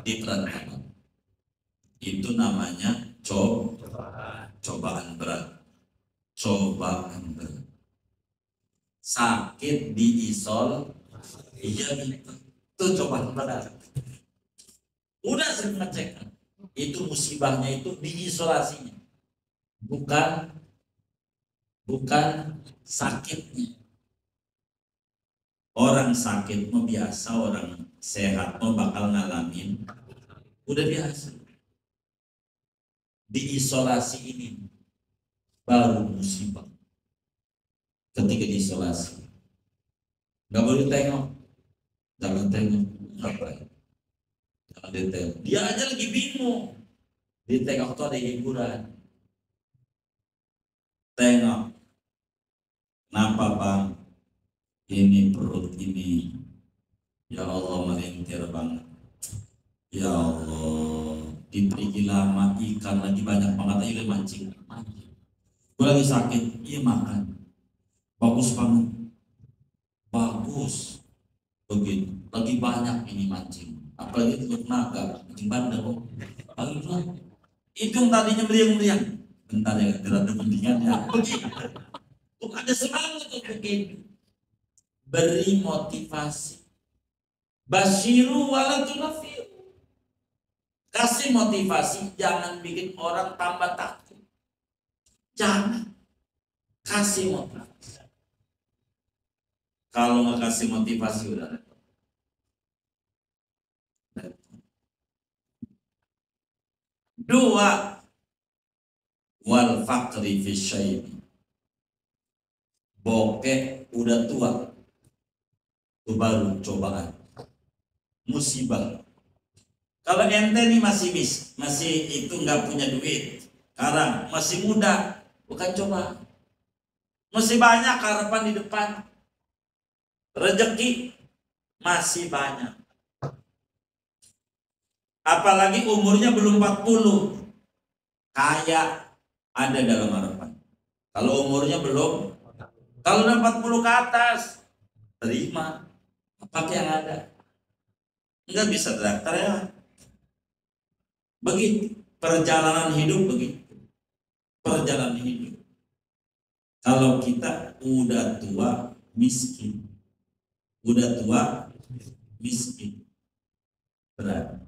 Speaker 1: di perantauan. Itu namanya cobaan berat. Cobaan berat. Sakit diisol, iya itu cobaan berat. Udah sering ngecek, itu musibahnya itu diisolasinya, bukan sakitnya. Orang sakit mau biasa, orang sehat mau bakal ngalamin, udah biasa. Diisolasi ini baru musibah. Ketika diisolasi, nggak boleh tengok, jangan tengok, ngapain? Jangan ditengok. Dia aja lagi bingung. Ditengok tuh ada hiburan. Tengok, kenapa bang? Ini perut ini, ya Allah melintir banget. Ya Allah, diberi lama ikan lagi banyak banget, ayo mancing. Gue lagi sakit, iya makan. Bagus banget, bagus. Begitu, lagi banyak ini mancing. Apalagi telur naga, mancing bandar kok. Itu yang tadinya meriang-meriang. Bentar ya, tidak ada pentingan ya. Begitu, tuh ada semangat tuh begitu. Beri motivasi. Basyiru wala tunafiru. Kasih motivasi, jangan bikin orang tambah takut. Jangan. Kasih motivasi. Kalau nggak kasih motivasi udah repot. Dua, wal faqri fi syaibi. Bokeh udah tua. Itu baru cobaan, musibah. Kalau ente nih masih itu nggak punya duit, sekarang masih muda, bukan cobaan. Masih banyak harapan di depan, rezeki masih banyak. Apalagi umurnya belum 40, kaya ada dalam harapan. Kalau umurnya belum, kalau udah 40 ke atas, terima. Pakai yang ada, nggak bisa daftar ya. Begitu perjalanan hidup, begitu perjalanan hidup. Kalau kita udah tua miskin, berat.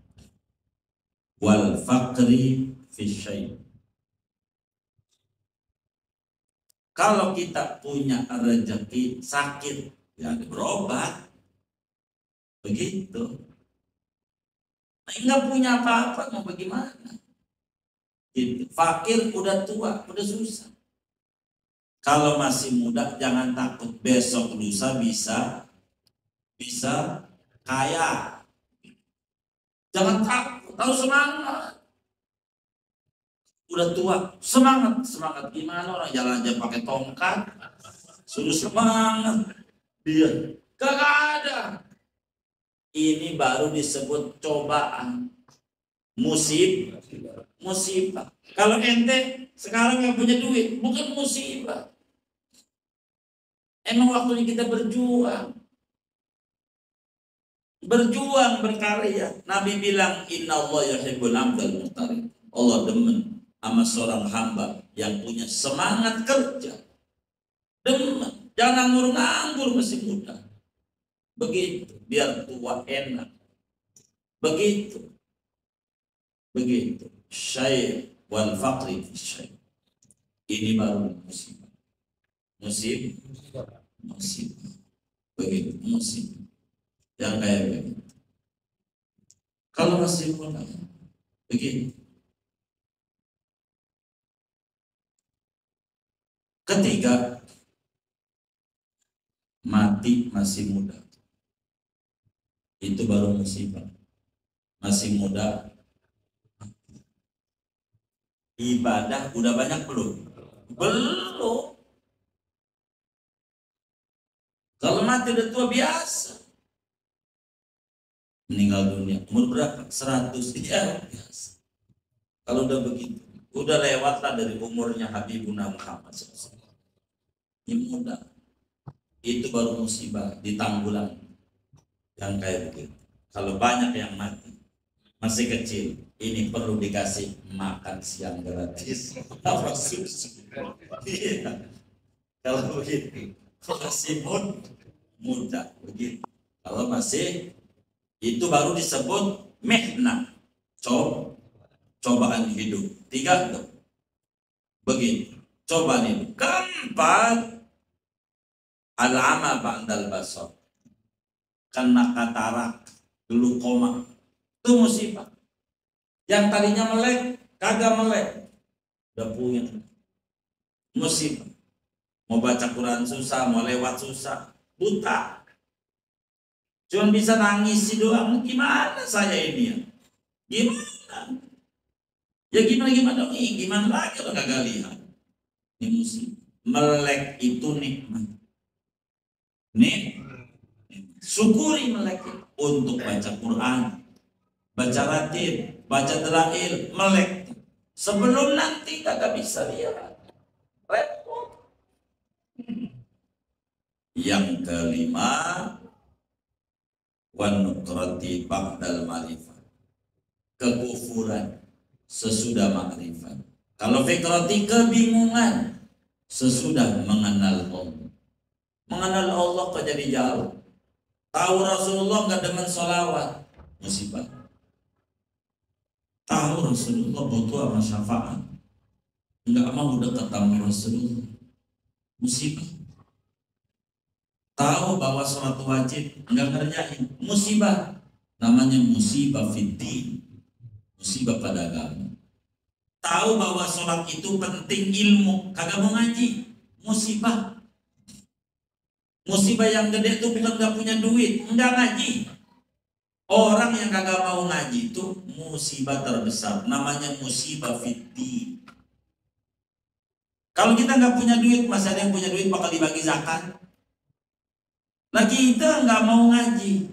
Speaker 1: Wal faqri fi syai'. Kalau kita punya rezeki sakit, ya berobat. Begitu. Nggak punya apa-apa, mau bagaimana? Gitu. Fakir udah tua, udah susah. Kalau masih muda, jangan takut besok lusa bisa kaya. Jangan takut, tahu semangat. Udah tua, semangat gimana? Orang jalan aja pakai tongkat, suruh semangat. Dia kagak ada. Ini baru disebut cobaan, musibah. Kalau ente sekarang nggak punya duit, bukan musibah. Emang waktunya kita berjuang, berkarya. Nabi bilang, Inna Allah yuhibbul abdal muqtarid. Allah demen sama seorang hamba yang punya semangat kerja. Demen, jangan nganggur masih muda. Begitu, biar tua enak. Begitu. Syai' wal faqri fi syai'. Ini baru musibah. Begitu, musibah. Yang kayak begitu. Kalau masih muda, begitu. Ketiga, mati masih muda. Itu baru musibah. Masih muda. ibadah udah banyak belum? Belum. Kalau mati udah tua biasa. Meninggal dunia umur berapa? 100 ya biasa. Kalau udah begitu, udah lewatlah dari umurnya Habibuna Muhammad SAW. Ini mudah. Itu baru musibah ditanggulang yang kayak begitu. Kalau banyak yang mati masih kecil, ini perlu dikasih makan siang gratis. Apa susu? Iya. Kalau begitu masih muda begitu. Kalau masih itu baru disebut mihna, cobaan hidup. 3 tuh. Begitu. Cobaan hidup. Keempat, al-ama ba'dal basar. Kena katarak, glukoma. Itu musibah. Yang tadinya melek, kagak melek. Udah puyeng. Musibah. Mau baca Quran susah, mau lewat susah, buta. Cuma bisa nangis doang. Gimana saya ini ya? Gimana? Ya gimana dong? Gimana lagi kalau kagak lihat? Ini musibah. Melek itu nikmat. Syukuri melek untuk baca Quran, baca ratib, baca dalail, melek. Sebelum nanti kagak bisa lihat. Repot. Yang kelima, wan nukrati ba'dal ma'rifah. Kekufuran sesudah makrifat. Kalau fikrati kebingungan sesudah mengenal Allah. Mengenal Allah kok jadi jauh. Tahu Rasulullah nggak demen sholawat, musibah. Tahu Rasulullah butuh sama syafaat, nggak mau dekat sama Rasulullah, musibah. Tahu bahwa sholat wajib nggak ngerjain, musibah. Namanya musibah fiddin, musibah pada agama. Tahu bahwa sholat itu penting ilmu, kagak mau ngaji, musibah. Musibah yang gede itu bukan gak punya duit, enggak ngaji. Orang yang kagak mau ngaji itu musibah terbesar, namanya musibah fiddin. Kalau kita nggak punya duit, masih ada yang punya duit bakal dibagi zakat. Nah kita nggak mau ngaji,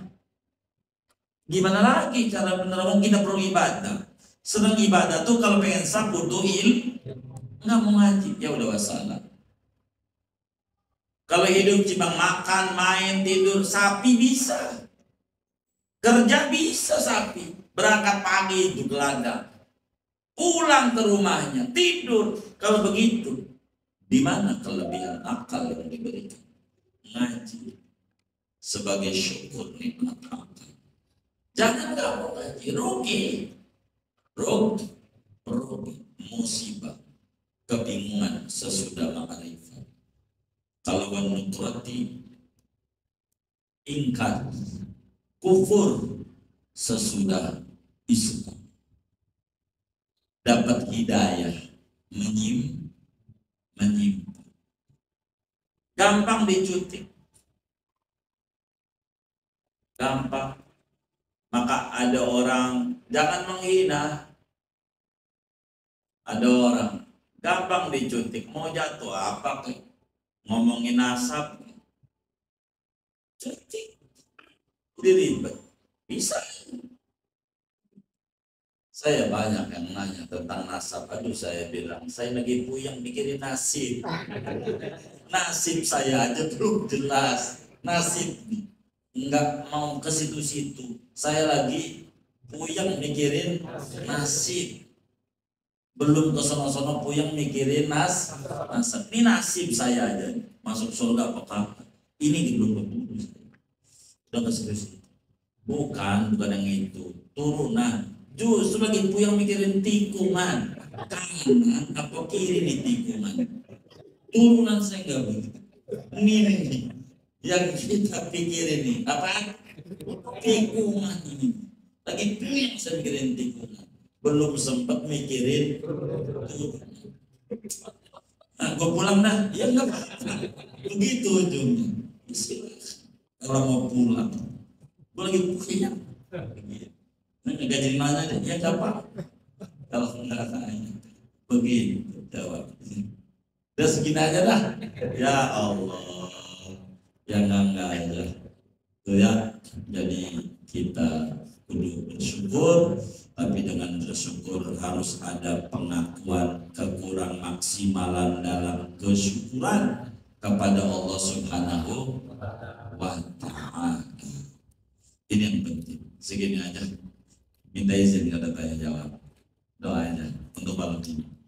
Speaker 1: gimana lagi cara bener? Kita perlu ibadah. Senang ibadah tuh kalau pengen sah butuh nggak mau ngaji, ya udah wassalam. Kalau hidup cuma makan, main, tidur, sapi bisa. Kerja bisa sapi. Berangkat pagi itu ke ladang. Pulang ke rumahnya, tidur. Kalau begitu, di mana kelebihan akal yang diberikan? Ngaji. Sebagai syukur nikmat akal. Jangan kamu ngaji, rugi. Rugi. Musibah. Kebingungan sesudah makrifat. Kalau nutrati ingkar, kufur sesudah Islam. Dapat hidayah menyimpang. Gampang dicutik. Gampang. Maka ada orang, jangan menghina. Ada orang gampang dicutik, mau jatuh apa ke? Ngomongin nasab, cutik, diribet, bisa. Saya banyak yang nanya tentang nasab. Aduh, saya bilang, saya lagi puyeng mikirin nasib. Nasib saya aja belum jelas. Nasib nggak mau ke situ-situ. Saya lagi puyeng mikirin nasib. Belum ke sono-sono puyeng mikirin nasab. Ini nasib saya aja. Masuk surga apa kapan? Ini belum tentu. Udah ke situ. Bukan yang itu. Turunan. Justru lagi puyeng mikirin tikungan. Kanan apa kiri nih tikungan. Turunan saya nggak begitu. Ini yang kita pikirin nih. Apa? Tikungan ini. Lagi puyeng saya mikirin tikungan. Belum sempat mikirin nah, gue pulang dah, ya enggak apa-apa. Begitu ujungnya. Kalau mau pulang, gue lagi puyeng. Nah, gaji mana deh? Ya enggak apa. Kalau enggak tanya, Begitu jawabnya. Udah segini aja dah. Ya Allah, yang enggak aja. Tuh ya, jadi kita kudu bersyukur, tapi dengan bersyukur harus ada pengakuan kekurang maksimalan dalam kesyukuran kepada Allah Subhanahu wa Ta'ala. Ini yang penting. Segini aja. Minta izin kata tanya jawab. Doa aja untuk malam ini.